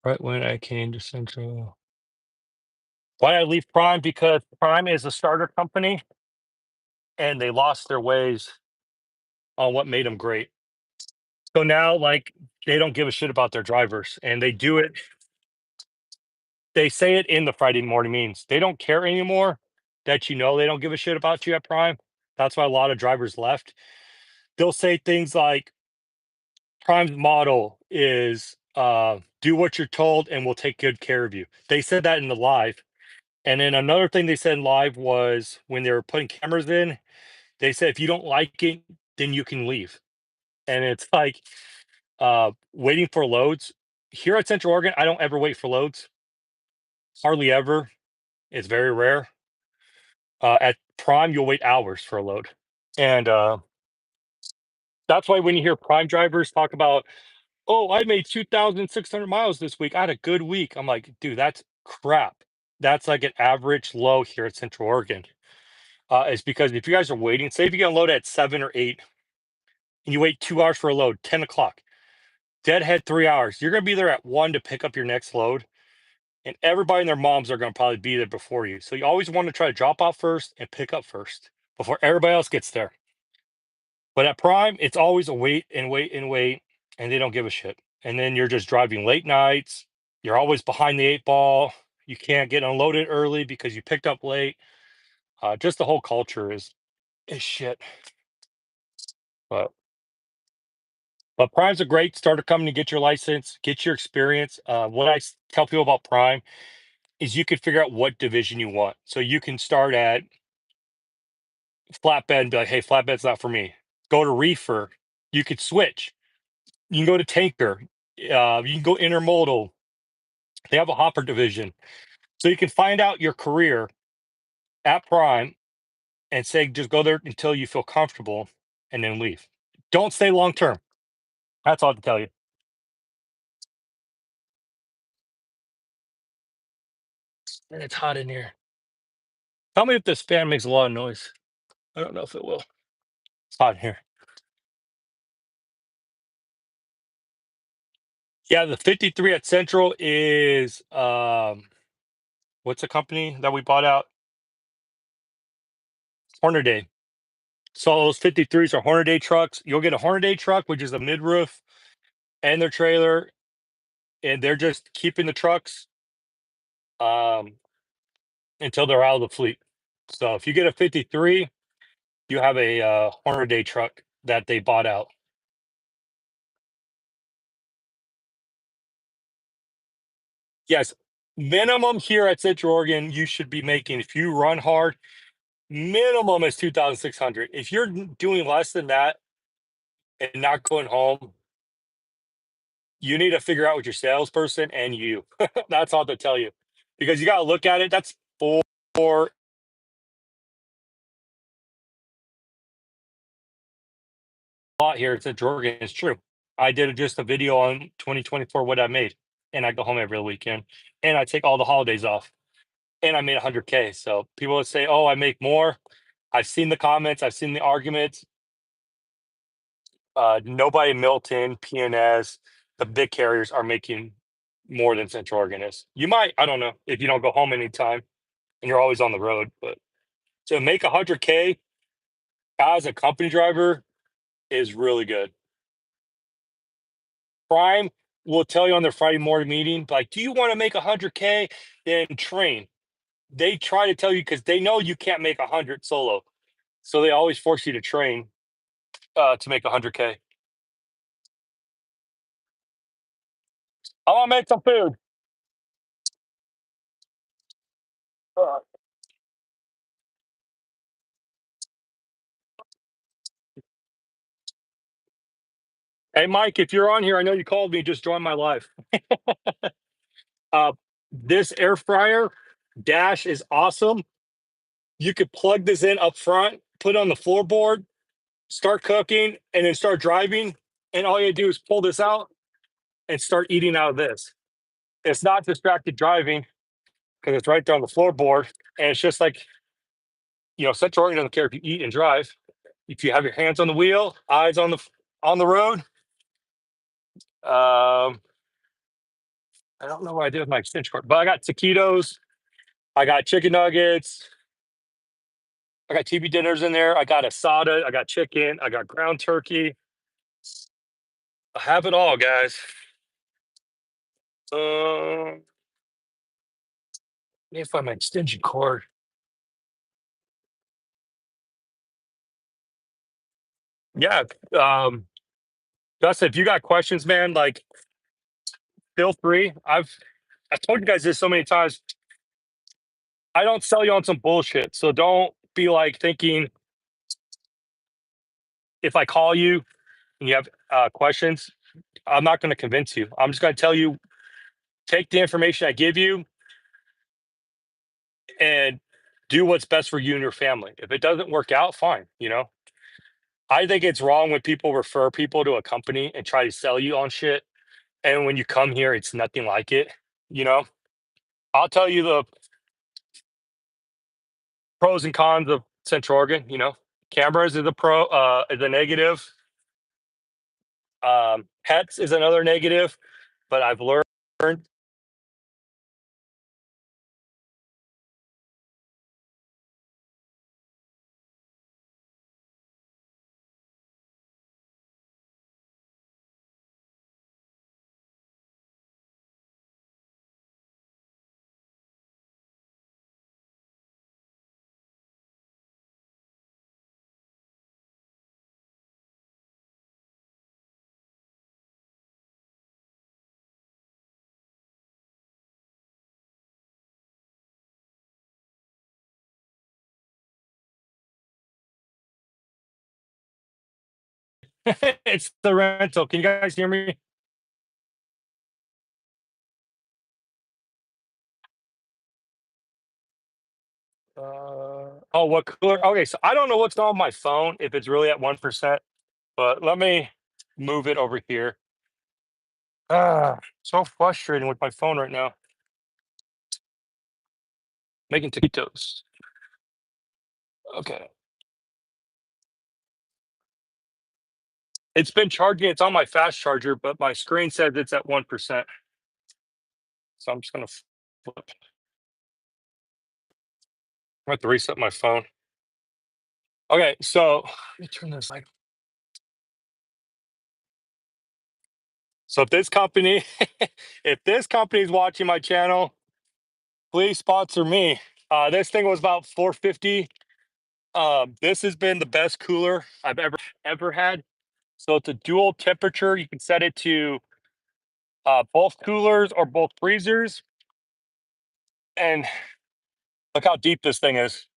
right when I came to Central. Why I leave Prime? Because Prime is a starter company and they lost their ways on what made them great. So now, like, they don't give a shit about their drivers and they do it. They say it in the Friday morning meetings. They don't care anymore that they don't give a shit about you at Prime. That's why a lot of drivers left. They'll say things like Prime's model is do what you're told and we'll take good care of you. They said that in the live. And then another thing they said in live was when they were putting cameras in, they said if you don't like it, then you can leave. And it's like waiting for loads. Here at Central Oregon, I don't ever wait for loads. Hardly ever. It's very rare. At Prime, you'll wait hours for a load. And that's why when you hear Prime drivers talk about, oh, I made 2,600 miles this week. I had a good week. I'm like, dude, that's crap. That's like an average low here at Central Oregon. Is because if you guys are waiting, say if you get a load at 7 or 8 and you wait 2 hours for a load, 10 o'clock, deadhead 3 hours, you're going to be there at 1 to pick up your next load. And everybody and their moms are going to probably be there before you. So you always want to try to drop off first and pick up first before everybody else gets there. But at Prime, it's always a wait and wait and wait, and they don't give a shit. And then you're just driving late nights. You're always behind the 8 ball. You can't get unloaded early because you picked up late. Just the whole culture is shit. But Prime's a great starter company to get your license, get your experience. What I tell people about Prime is you could figure out what division you want. So you can start at flatbed and be like, hey, flatbed's not for me. Go to reefer. You could switch. You can go to tanker. You can go intermodal. They have a hopper division. So you can find out your career at Prime and say, just go there until you feel comfortable and then leave. Don't stay long term. That's all I have to tell you. And it's hot in here. Tell me if this fan makes a lot of noise. I don't know if it will. It's hot in here. Yeah, the 53 at Central is what's the company that we bought out? Hornaday. So those 53s are Hornaday trucks. You'll get a Hornaday truck, which is a mid roof and their trailer, and they're just keeping the trucks um, until they're out of the fleet. So if you get a 53, you have a Hornaday truck that they bought out. Yes, minimum here at Central Oregon, you should be making if you run hard. Minimum is 2,600. If you're doing less than that and not going home, you need to figure out with your salesperson and you. That's all to tell you, because you got to look at it. That's for a lot here. It's a Jorgen. It's true. I did just a video on 2024 what I made, and I go home every weekend, and I take all the holidays off, and I made 100K. So people would say, "Oh, I make more." I've seen the comments. I've seen the arguments. Nobody in Milton, PNS, the big carriers are making more than Central Oregon is. You might, I don't know, if you don't go home anytime and you're always on the road, but to make 100K as a company driver is really good. Prime will tell you on their Friday morning meeting, like, do you want to make 100K? Then train. They try to tell you because they know you can't make 100 solo. So they always force you to train to make 100K. I want to make some food. Uh, Hey, Mike, if you're on here, I know you called me. Just join my live. Uh, this air fryer dash is awesome. You could plug this in up front, put it on the floorboard, start cooking, and then start driving. And all you do is pull this out and start eating out of this. It's not distracted driving because it's right there on the floorboard. And it's just like, Central Oregon doesn't care if you eat and drive. If you have your hands on the wheel, eyes on the road. I don't know what I did with my extension cord, but I got taquitos, I got chicken nuggets, I got TV dinners in there. I got asada. I got chicken. I got ground turkey. I have it all, guys. Let me find my extension cord. Yeah. Dustin, if you got questions, man, like feel free. I told you guys this so many times. I don't sell you on some bullshit. So don't be like thinking if I call you and you have questions, I'm not going to convince you. I'm just going to tell you, take the information I give you and do what's best for you and your family. If it doesn't work out, fine. I think it's wrong when people refer people to a company and try to sell you on shit. And when you come here, it's nothing like it. You know, I'll tell you the pros and cons of Central Oregon. Cameras is a is a negative. Pets is another negative, but I've learned It's the rental. Can you guys hear me? Oh, what cooler? Okay, so I don't know what's on my phone if it's really at 1%, but let me move it over here. So frustrating with my phone right now. Making taquitos. Okay. It's been charging. It's on my fast charger, but my screen says it's at 1%. So I'm just gonna flip. I have to reset my phone. Okay, so let me turn this like so if this company if this company is watching my channel, please sponsor me. This thing was about 450. This has been the best cooler I've ever had. So it's a dual temperature. You can set it to both coolers or both freezers. And look how deep this thing is.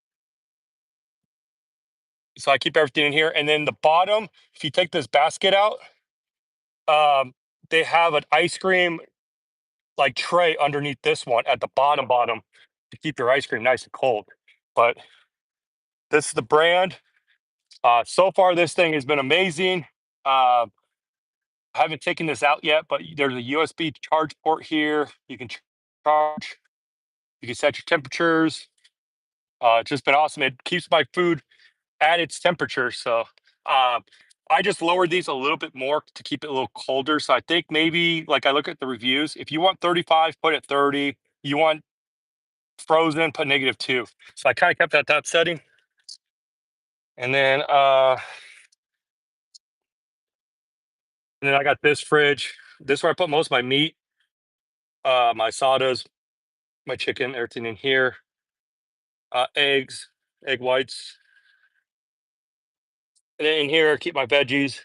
So I keep everything in here. And then the bottom, if you take this basket out, um, they have an ice cream like tray underneath this one at the bottom to keep your ice cream nice and cold. But this is the brand. So far, this thing has been amazing. I haven't taken this out yet, but there's a USB charge port here. You can charge. You can set your temperatures. It's just been awesome. It keeps my food at its temperature. So I just lowered these a little bit more to keep it a little colder. So I think maybe like I look at the reviews. If you want 35, put it 30. You want frozen, put -2. So I kind of kept at that setting. And then I got this fridge. This is where I put most of my meat, my sodas, my chicken, everything in here. Eggs, egg whites. And then in here, I keep my veggies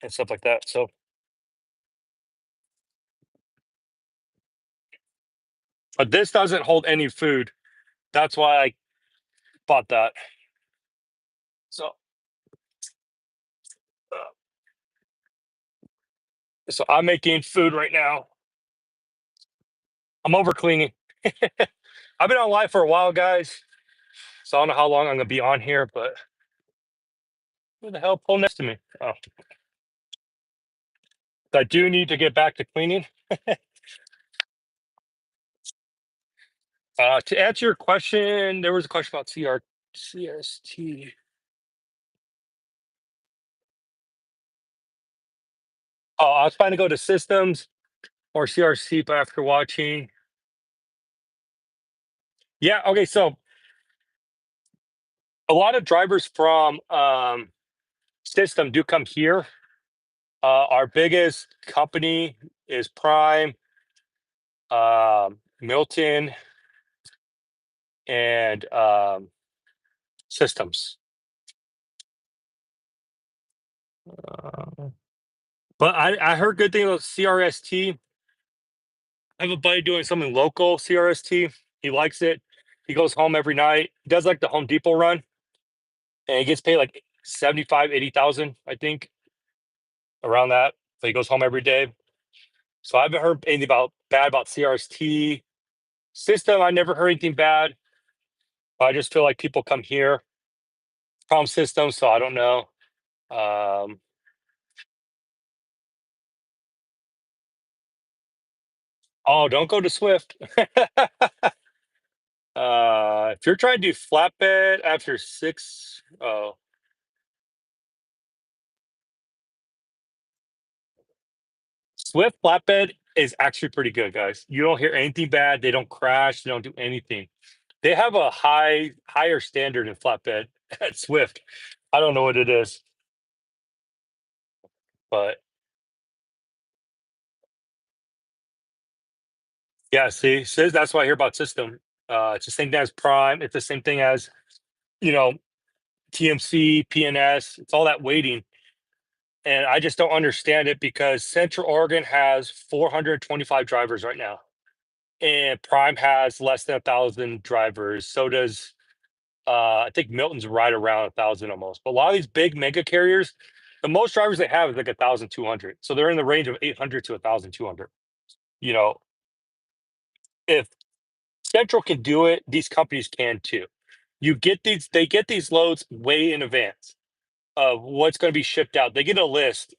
and stuff like that. So, but this doesn't hold any food. That's why I bought that. So, so I'm making food right now. I'm over cleaning. I've been on live for a while, guys. So I don't know how long I'm gonna be on here, but who the hell pulled next to me? Oh, I do need to get back to cleaning. To answer your question, there was a question about CRT. Oh, I was trying to go to systems or CRC, but after watching, yeah, okay. So a lot of drivers from system do come here. Our biggest company is Prime, Milton, and Systems. Uh, but I heard good things about CRST. I have a buddy doing something local CRST. He likes it. He goes home every night. He does like the Home Depot run, and he gets paid like 75, 80,000, I think, around that. So he goes home every day. So I haven't heard anything bad about CRST system. I never heard anything bad. But I just feel like people come here from systems, so I don't know. Um, oh, don't go to Swift. If you're trying to do flatbed after six, oh, Swift flatbed is actually pretty good, guys. You don't hear anything bad. They don't crash. They don't do anything. They have a higher standard in flatbed at Swift. I don't know what it is, but yeah, see, says that's why I hear about system. It's the same thing as Prime. It's the same thing as you know TMC, PNS. It's all that waiting, and I just don't understand it because Central Oregon has 425 drivers right now, and Prime has less than 1,000 drivers. So does I think Milton's right around 1,000 almost. But a lot of these big mega carriers, The most drivers they have is like 1,200. So they're in the range of 800 to 1,200. You know, if Central can do it, these companies can too. They get these loads way in advance of what's going to be shipped out. They get a list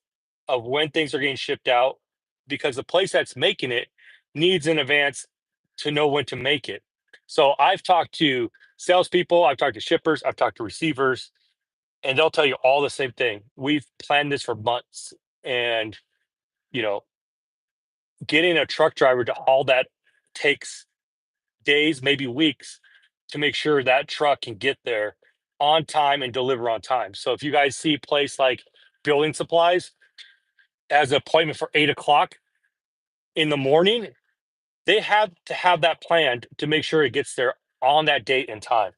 of when things are getting shipped out because the place that's making it needs in advance to know when to make it. So I've talked to salespeople, I've talked to shippers, I've talked to receivers, and they'll tell you all the same thing. We've planned this for months, and you know, getting a truck driver to haul that takes days, maybe weeks, to make sure that truck can get there on time and deliver on time. So if you guys see a place like building supplies as an appointment for 8 o'clock in the morning, they have to have that planned to make sure it gets there on that date and time.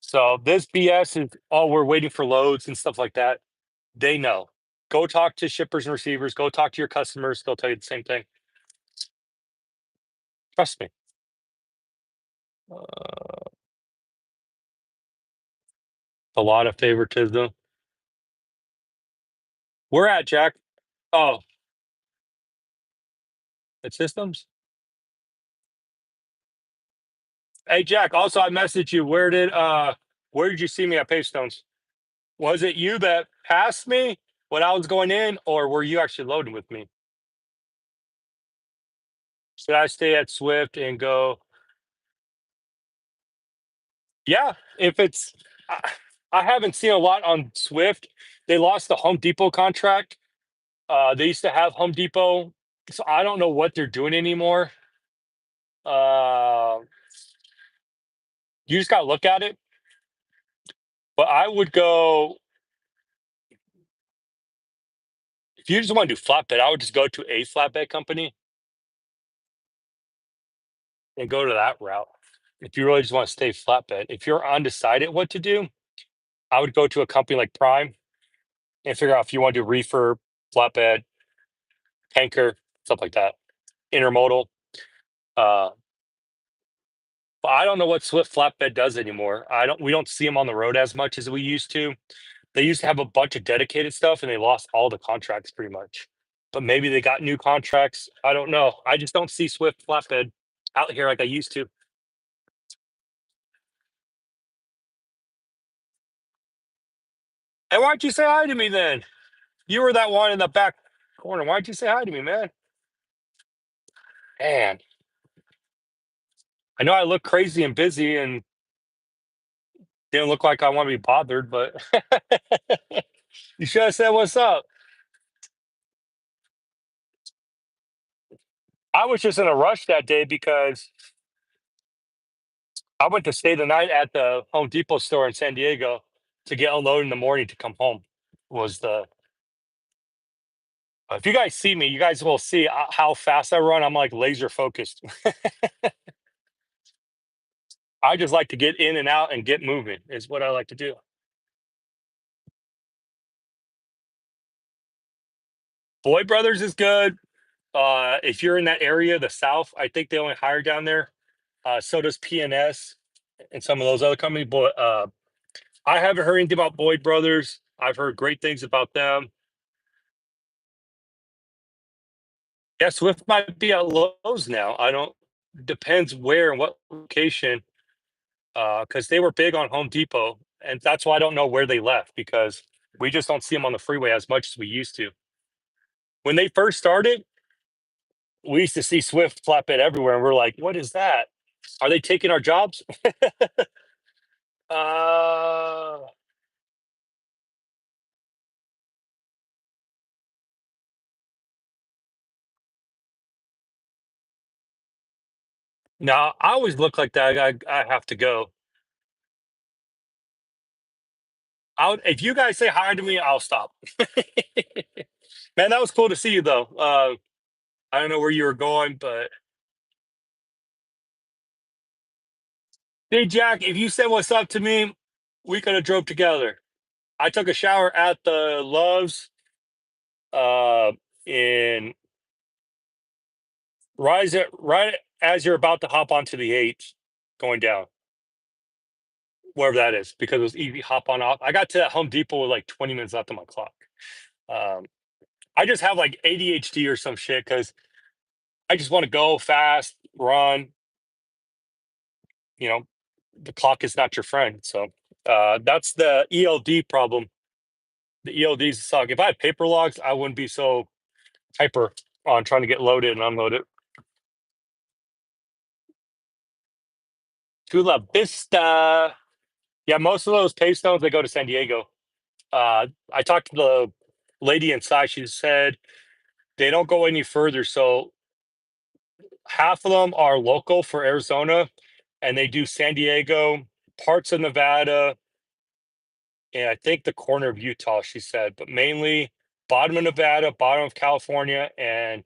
So this BS is, oh, we're waiting for loads and stuff like that. They know. Go talk to shippers and receivers. Go talk to your customers. They'll tell you the same thing. Trust me. A lot of favoritism. We're at Jack. Oh, it's systems. Hey Jack. Also, I messaged you. Where did you see me at Paystones? Was it you that passed me when I was going in, or were you actually loading with me? Should I stay at Swift and go? Yeah, if it's, I, I haven't seen a lot on Swift. They lost the Home Depot contract. They used to have Home Depot, so I don't know what they're doing anymore. Uh, you just got to look at it. But I would go if you just want to do flatbed. I would just go to a flatbed company and go to that route. If you really just want to stay flatbed, if you're undecided what to do, I would go to a company like Prime and figure out if you want to do reefer, flatbed, tanker, stuff like that, intermodal. Uh, but I don't know what Swift flatbed does anymore. We don't see them on the road as much as we used to. They used to have a bunch of dedicated stuff and they lost all the contracts pretty much. But maybe they got new contracts. I don't know. I just don't see Swift flatbed out here like I used to. And why don't you say hi to me then? You were that one in the back corner. Why don't you say hi to me, man? Man, I know I look crazy and busy and didn't look like I want to be bothered, but you should have said what's up. I was just in a rush that day because I went to stay the night at the Home Depot store in San Diego to get unloaded in the morning to come home. Was the If you guys see me, you guys will see how fast I run. I'm like laser focused. I just like to get in and out and get moving. Is what I like to do. Boyd Brothers is good. If you're in that area, the South, I think they only hire down there. So does PNS and some of those other companies. But I haven't heard anything about Boyd Brothers. I've heard great things about them. Yeah, Swift might be at Lowe's now. I don't. Depends where and what location. Because they were big on Home Depot, and that's why I don't know where they left because we just don't see them on the freeway as much as we used to. When they first started, we used to see Swift flatbed everywhere, and we're like, "What is that? Are they taking our jobs?" uh, no, I always look like that. I have to go. If you guys say hi to me, I'll stop. Man, that was cool to see you though. I don't know where you were going, but hey, Jack, if you said what's up to me, we could have drove together. I took a shower at the Loves uh, in right as you're about to hop onto the eight, going down wherever that is, because it was easy hop on off. I got to that Home Depot with like 20 minutes left on my clock. Um, I just have like ADHD or some shit because I just want to go fast, run. You know, the clock is not your friend. So that's the ELD problem. The ELDs suck. If I had paper logs, I wouldn't be so hyper on trying to get loaded and unloaded. Chula Vista. Yeah, most of those pay stones they go to San Diego. I talked to the lady inside. She said they don't go any further. So half of them are local for Arizona, and they do San Diego, parts of Nevada, and I think the corner of Utah. She said, but mainly bottom of Nevada, bottom of California, and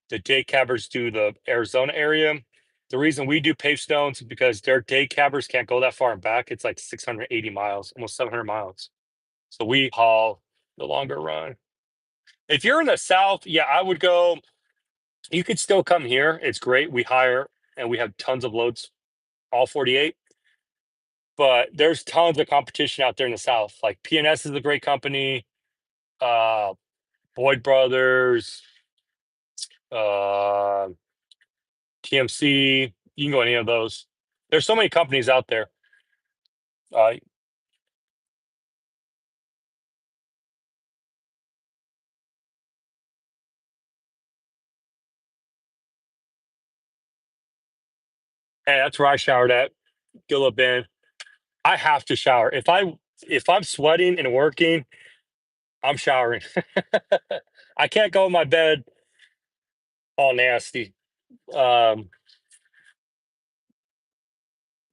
the day cabbers do the Arizona area. The reason we do pave stones is because their day cabbers can't go that far and back. It's like 680 miles, almost 700 miles. So we haul the longer run. If you're in the South, yeah, I would go. You could still come here. It's great. We hire and we have tons of loads, all 48. But there's tons of competition out there in the South. Like PNS is a great company. Uh, Boyd Brothers, uh, TMC. You can go any of those. There's so many companies out there. Uh, and that's where I showered at Gila Bend. I have to shower. If I'm sweating and working, I'm showering. I can't go in my bed all nasty. Um,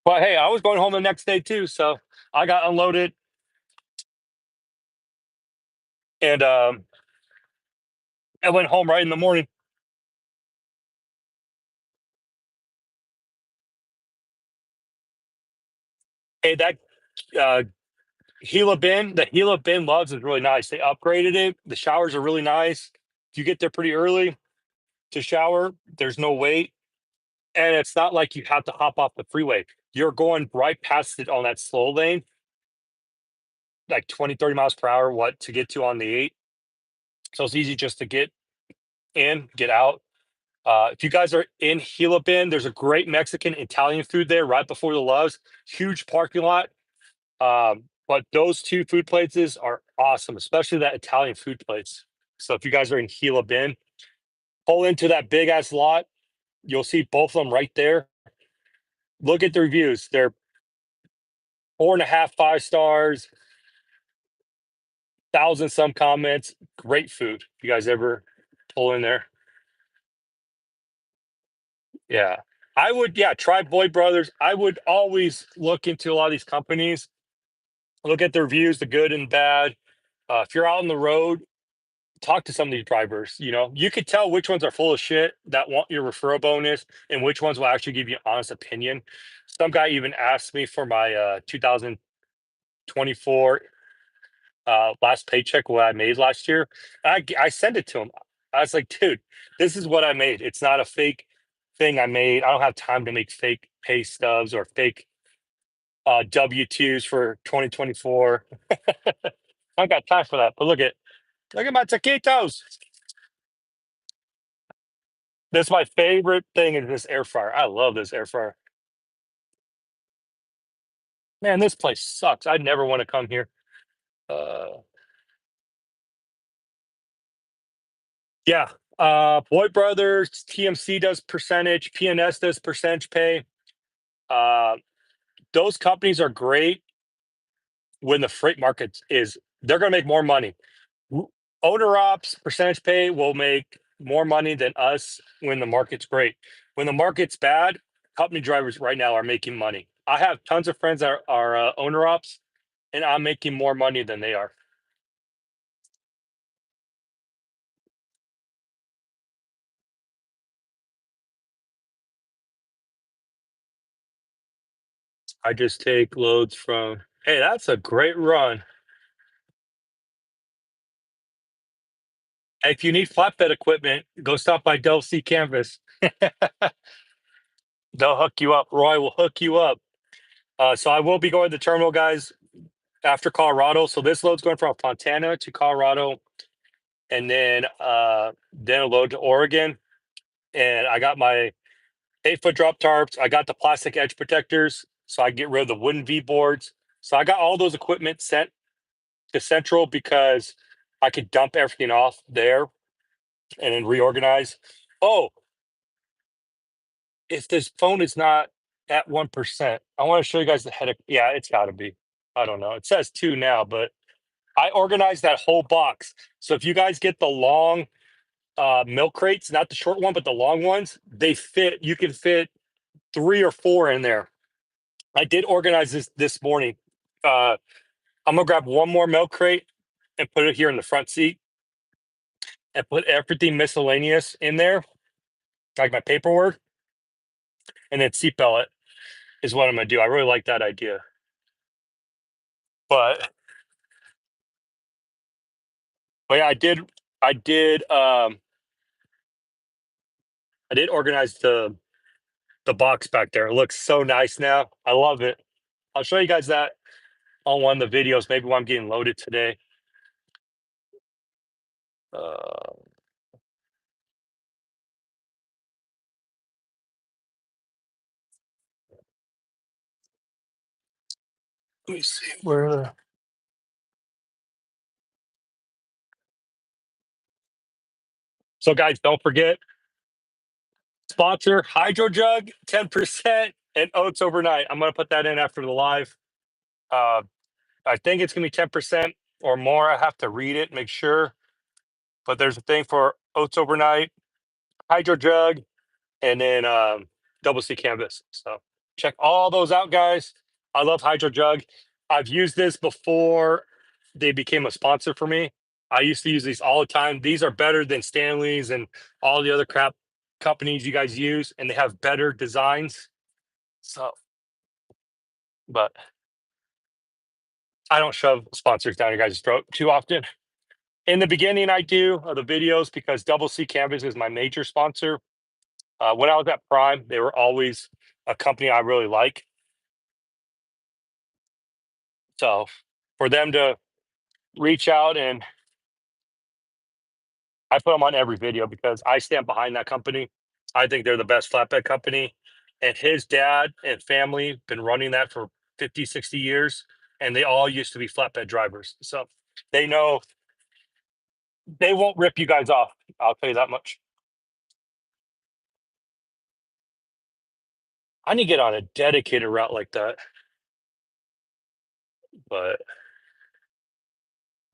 but hey, I was going home the next day too, so I got unloaded and I went home right in the morning. Hey, that uh, the Gila Bin Loves is really nice. They upgraded it. The showers are really nice. If you get there pretty early to shower, there's no wait. And it's not like you have to hop off the freeway. You're going right past it on that slow lane, like 20, 30 miles per hour, what to get to on the 8. So it's easy just to get in, get out. If you guys are in Gila Bend, there's a great Mexican Italian food there right before the Loves. Huge parking lot. But those two food places are awesome, especially that Italian food place. So if you guys are in Gila Bend, pull into that big ass lot. You'll see both of them right there. Look at the reviews. They're 4.5, 5 stars, thousand some comments. Great food. If you guys ever pull in there, yeah. I would, yeah, try Boyd Brothers. I would always look into a lot of these companies, look at the reviews, the good and bad. If you're out on the road, talk to some of these drivers. You could tell which ones are full of shit that want your referral bonus and which ones will actually give you an honest opinion. Some guy even asked me for my 2024 last paycheck, what I made last year. I sent it to him. I was like, dude, this is what I made. It's not a fake thing I made. I don't have time to make fake pay stubs or fake W-2s for 2024. I got time for that. But look at my taquitos. That's my favorite thing is this air fryer. I love this air fryer. Man, this place sucks. I never want to come here. Uh, yeah. Boyd Brothers, TMC does percentage, PNS does percentage pay. Uh, those companies are great when the freight market they're going to make more money. Owner ops percentage pay will make more money than us when the market's great. When the market's bad, company drivers right now are making money. I have tons of friends that are owner ops, and I'm making more money than they are. I just take loads from. Hey, that's a great run. If you need flatbed equipment, go stop by Del C Canvas. They'll hook you up. Roy will hook you up. So I will be going to the terminal, guys, after Colorado. So this load's going from Fontana to Colorado. and then a load to Oregon. And I got my 8-foot drop tarps. I got the plastic edge protectors, so I get rid of the wooden V boards. So I got all those equipment sent to Central because I could dump everything off there and then reorganize. Oh, if this phone is not at 1%, I want to show you guys the header. Yeah, it's got to be. I don't know. It says 2 now, but I organized that whole box. So if you guys get the long milk crates, not the short one, but the long ones, they fit. You can fit 3 or 4 in there. I did organize this morning. I'm gonna grab one more milk crate and put it here in the front seat and put everything miscellaneous in there, like my paperwork, and then seatbelt it is what I'm gonna do. I really like that idea. But yeah, I did organize the box back there. It looks so nice now. I love it. I'll show you guys that on one of the videos, maybe when I'm getting loaded today. Uh, let me see where. So, guys, don't forget sponsor Hydro Jug 10% and Oats overnight. I'm gonna put that in after the live. Uh, I think it's gonna be 10% or more. I have to read it, make sure. But there's a thing for Oats overnight, Hydro Jug, and then Double C Canvas. So check all those out, guys. I love Hydro Jug. I've used this before they became a sponsor for me. I used to use these all the time. These are better than Stanley's and all the other crap companies you guys use, and they have better designs. So, but I don't shove sponsors down your guys' throat too often. In the beginning, I do of the videos because Double C Canvas is my major sponsor. When I was at Prime, they were always a company I really like. So for them to reach out, and I put them on every video because I stand behind that company. I think they're the best flatbed company. And his dad and family been running that for 50, 60 years. And they all used to be flatbed drivers. So they know they won't rip you guys off. I'll tell you that much. I need to get on a dedicated route like that. But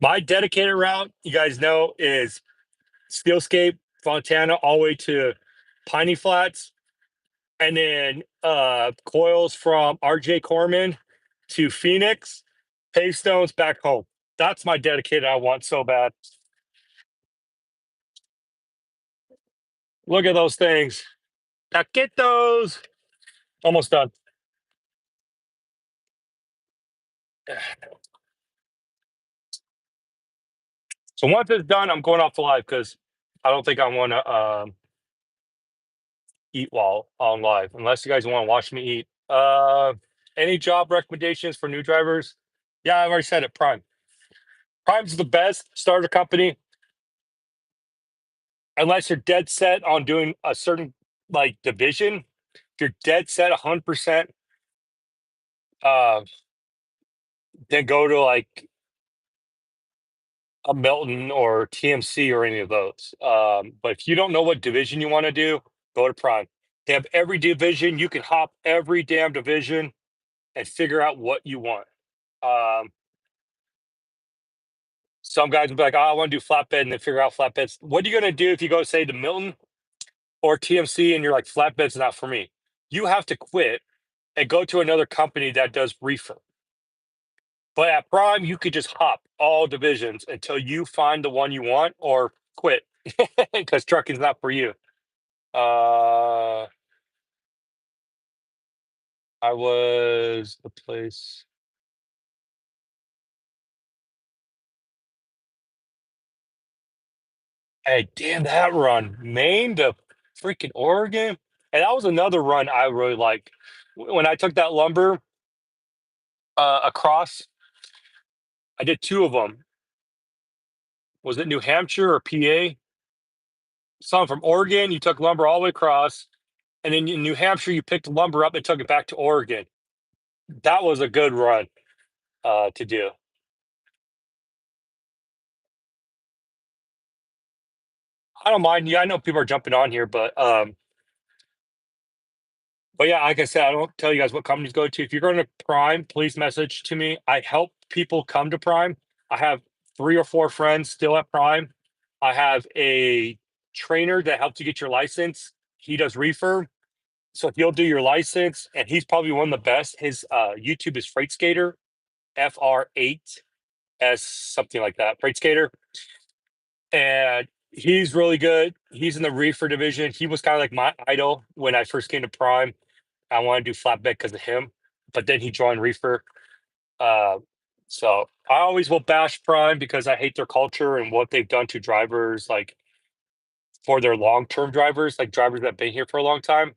my dedicated route, you guys know, is Steelscape, Fontana, all the way to Piney Flats, and then coils from RJ Corman to Phoenix, Paystones back home. That's my dedicated I want so bad. Look at those things. Taquitos. Almost done. So once it's done, I'm going off the live because I don't think I want to eat while on live, unless you guys want to watch me eat. Any job recommendations for new drivers? Yeah, I've already said it. Prime. Prime's the best starter company, unless you're dead set on doing a certain like division. If you're dead set 100%, uh, then go to like a Milton or TMC or any of those. But if you don't know what division you want to do, go to Prime. They have every division. You can hop every damn division and figure out what you want. Um, some guys will be like, oh, I want to do flatbed and then figure out flatbeds. What are you going to do if you go, say, to Milton or TMC and you're like, flatbed's not for me? You have to quit and go to another company that does reefer. But at Prime, you could just hop all divisions until you find the one you want or quit because trucking's not for you. I was the place. Hey, damn that run. Maine to freaking Oregon. And that was another run I really liked. When I took that lumber across, I did 2 of them. was it New Hampshire or PA? Someone from Oregon. You took lumber all the way across, and then in New Hampshire you picked lumber up and took it back to Oregon. That was a good run to do. I don't mind. Yeah, I know people are jumping on here, but yeah, like I said, I don't tell you guys what companies go to. If you're going to Prime, please message to me. I help people come to Prime. I have 3 or 4 friends still at Prime. I have a trainer that helps you get your license. He does reefer. So he'll do your license, and he's probably one of the best. His YouTube is Freight Skater, FR8S, something like that, Freight Skater. And he's really good. He's in the reefer division. He was kind of like my idol when I first came to Prime. I want to do flatbed because of him, but then he joined reefer. Uh, so I always will bash Prime because I hate their culture and what they've done to drivers, like for their long-term drivers, like drivers that have been here for a long time.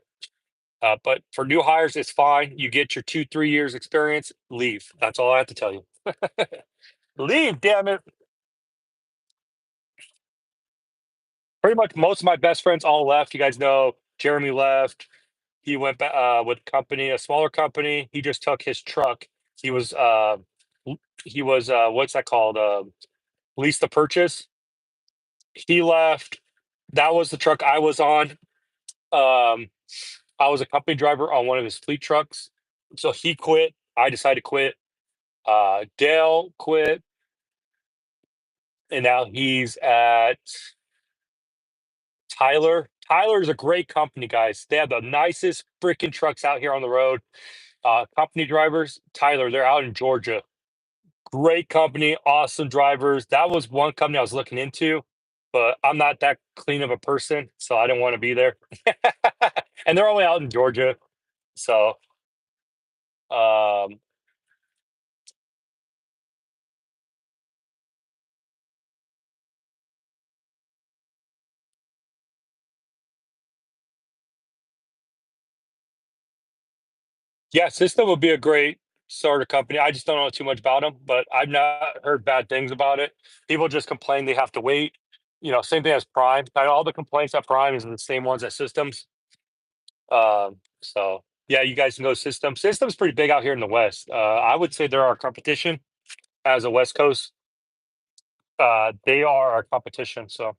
But for new hires, it's fine. You get your 2, 3 years experience, leave. That's all I have to tell you. Leave, damn it. Pretty much most of my best friends all left. You guys know Jeremy left. He went with a company, a smaller company. He just took his truck. He was what's that called? Lease the purchase. He left. That was the truck I was on. I was a company driver on one of his fleet trucks. So he quit. I decided to quit. Dale quit, and now he's at Tyler. Tyler is a great company, guys. They have the nicest freaking trucks out here on the road. Company drivers, Tyler, they're out in Georgia. Great company, awesome drivers. That was one company I was looking into, but I'm not that clean of a person, so I didn't want to be there. And they're only out in Georgia. So, um, yeah, System would be a great sort of company. I just don't know too much about them, but I've not heard bad things about it. People just complain they have to wait. Same thing as Prime. All the complaints at Prime is the same ones at Systems. So yeah, you guys can go System. System's pretty big out here in the West. I would say they're our competition as a West Coast. They are our competition. So,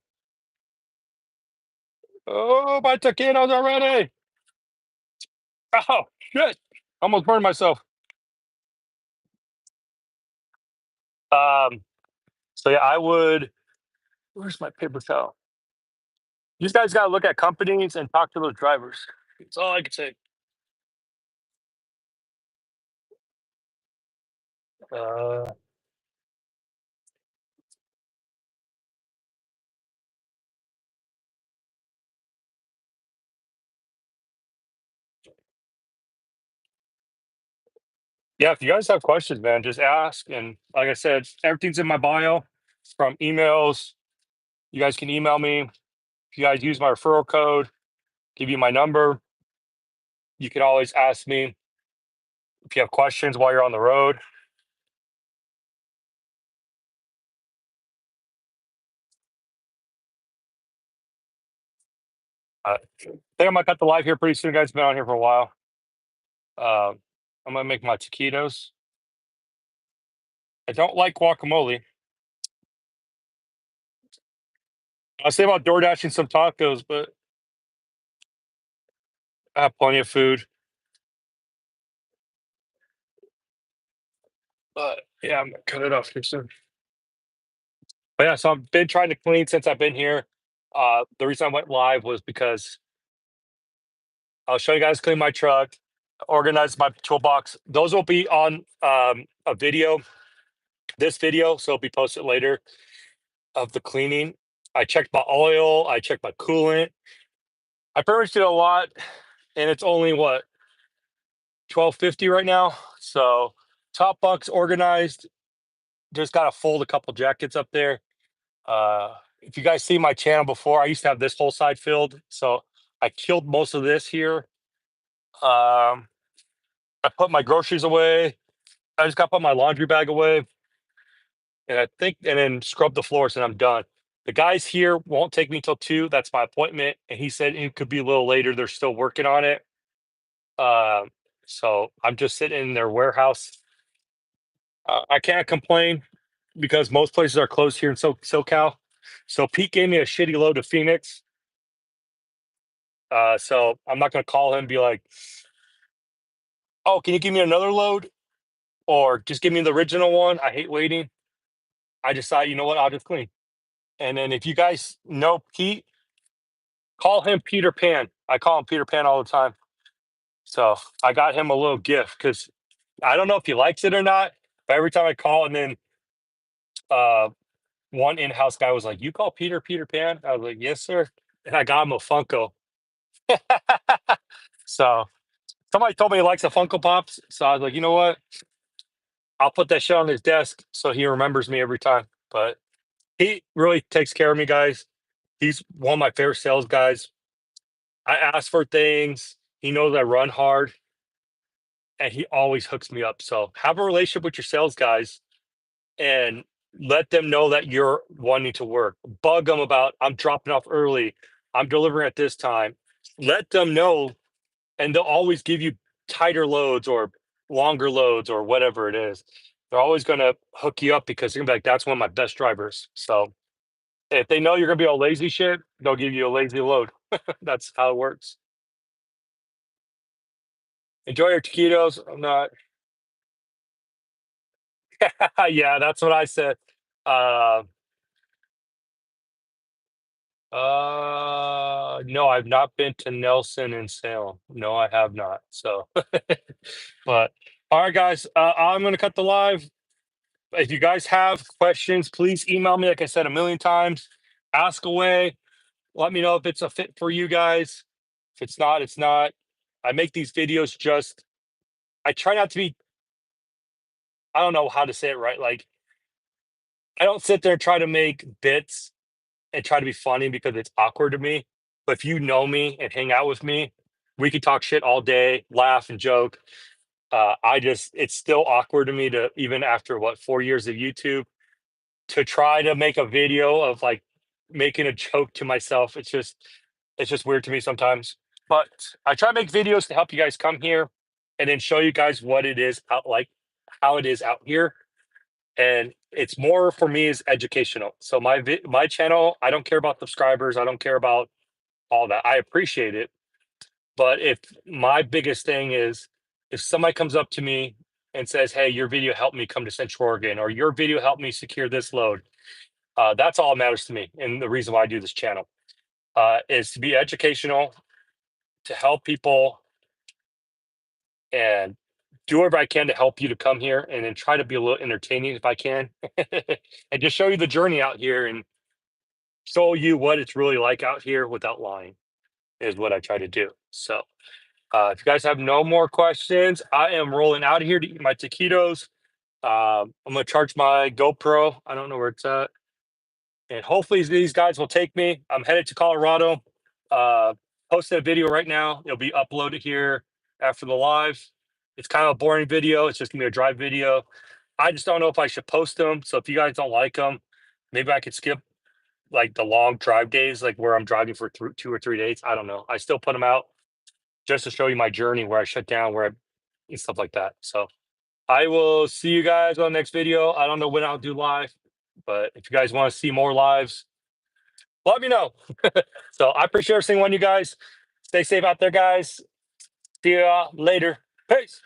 oh, my taquitos are ready. Oh shit! Almost burned myself. Um. So yeah, I would. Where's my paper towel? You guys got to look at companies and talk to those drivers. That's all I can say. Uh, yeah, if you guys have questions, man, just ask. And like I said, everything's in my bio from emails. You guys can email me. If you guys use my referral code, give you my number. You can always ask me if you have questions while you're on the road. I think I'm gonna cut the live here pretty soon, guys. Been on here for a while. Uh, I'm gonna make my taquitos. I don't like guacamole. I was thinking about door dashing some tacos, but I have plenty of food. But yeah, I'm gonna cut it off here soon. But yeah, so I've been trying to clean since I've been here. The reason I went live was because I'll show you guys clean my truck, organize my toolbox. Those will be on a video, this video, so it'll be posted later of the cleaning. I checked my oil, I checked my coolant. I pretty much did a lot, and it's only what 1250 right now. So top bunk's organized. Just got to fold a couple jackets up there. If you guys see my channel before, I used to have this whole side filled, so I killed most of this here. I put my groceries away. I just got to put my laundry bag away. and then scrub the floors, and I'm done. The guys here won't take me till 2. That's my appointment, and he said it could be a little later. They're still working on it. Um, so I'm just sitting in their warehouse. I can't complain because most places are closed here in SoCal. So Pete gave me a shitty load of Phoenix. So I'm not gonna call him and be like, "Oh, can you give me another load?" Or just give me the original one. I hate waiting. I decided, you know what, I'll just clean. And then if you guys know Pete, call him Peter Pan. I call him Peter Pan all the time. So I got him a little gift because I don't know if he likes it or not. But every time I call, and then uh, one in-house guy was like, "You call Peter Peter Pan?" I was like, "Yes, sir." And I got him a Funko. So somebody told me he likes the Funko Pops. So I was like, you know what? I'll put that shit on his desk so he remembers me every time. But he really takes care of me, guys. He's one of my favorite sales guys. I ask for things. He knows I run hard, and he always hooks me up. So have a relationship with your sales guys and let them know that you're wanting to work. Bug them about, I'm dropping off early. I'm delivering at this time. Let them know, and they'll always give you tighter loads or longer loads or whatever it is. They're always going to hook you up because they're going to be like, that's one of my best drivers. So if they know you're going to be all lazy shit, they'll give you a lazy load. That's how it works. Enjoy your taquitos. I'm not. Yeah, that's what I said. Uh, no, I've not been to Nelson and Salem. No, I have not. So, but all right, guys, I'm gonna cut the live. If you guys have questions, please email me. Like I said a million times, ask away. Let me know if it's a fit for you guys. If it's not, it's not. I make these videos just. I try not to be. I don't know how to say it right. Like I don't sit there and try to make bits and try to be funny because it's awkward to me. But if you know me and hang out with me, we could talk shit all day, laugh and joke. It's still awkward to me to even after what 4 years of YouTube to try to make a video of like making a joke to myself. It's just weird to me sometimes. But I try to make videos to help you guys come here and then show you guys what it is out like how it is out here, and it's more for me is educational. So my channel, I don't care about subscribers, I don't care about all that. I appreciate it, but if my biggest thing is if somebody comes up to me and says, "Hey, your video helped me come to Central Oregon," or "Your video helped me secure this load," that's all that matters to me. And the reason why I do this channel is to be educational, to help people, and do whatever I can to help you to come here, and then try to be a little entertaining if I can, and just show you the journey out here and show you what it's really like out here without lying is what I try to do. So if you guys have no more questions, I am rolling out of here to eat my taquitos. I'm gonna charge my GoPro. I don't know where it's at, and hopefully these guys will take me. I'm headed to Colorado. Posting a video right now. It'll be uploaded here after the live. It's kind of a boring video. It's just gonna be a drive video. I just don't know if I should post them. So if you guys don't like them, maybe I could skip like the long drive days, like where I'm driving for 2 or 3 days. I don't know. I still put them out just to show you my journey where I shut down, and stuff like that. So I will see you guys on the next video. I don't know when I'll do live, but if you guys want to see more lives, let me know. So I appreciate every single one of you guys. Stay safe out there, guys. See you later. Peace.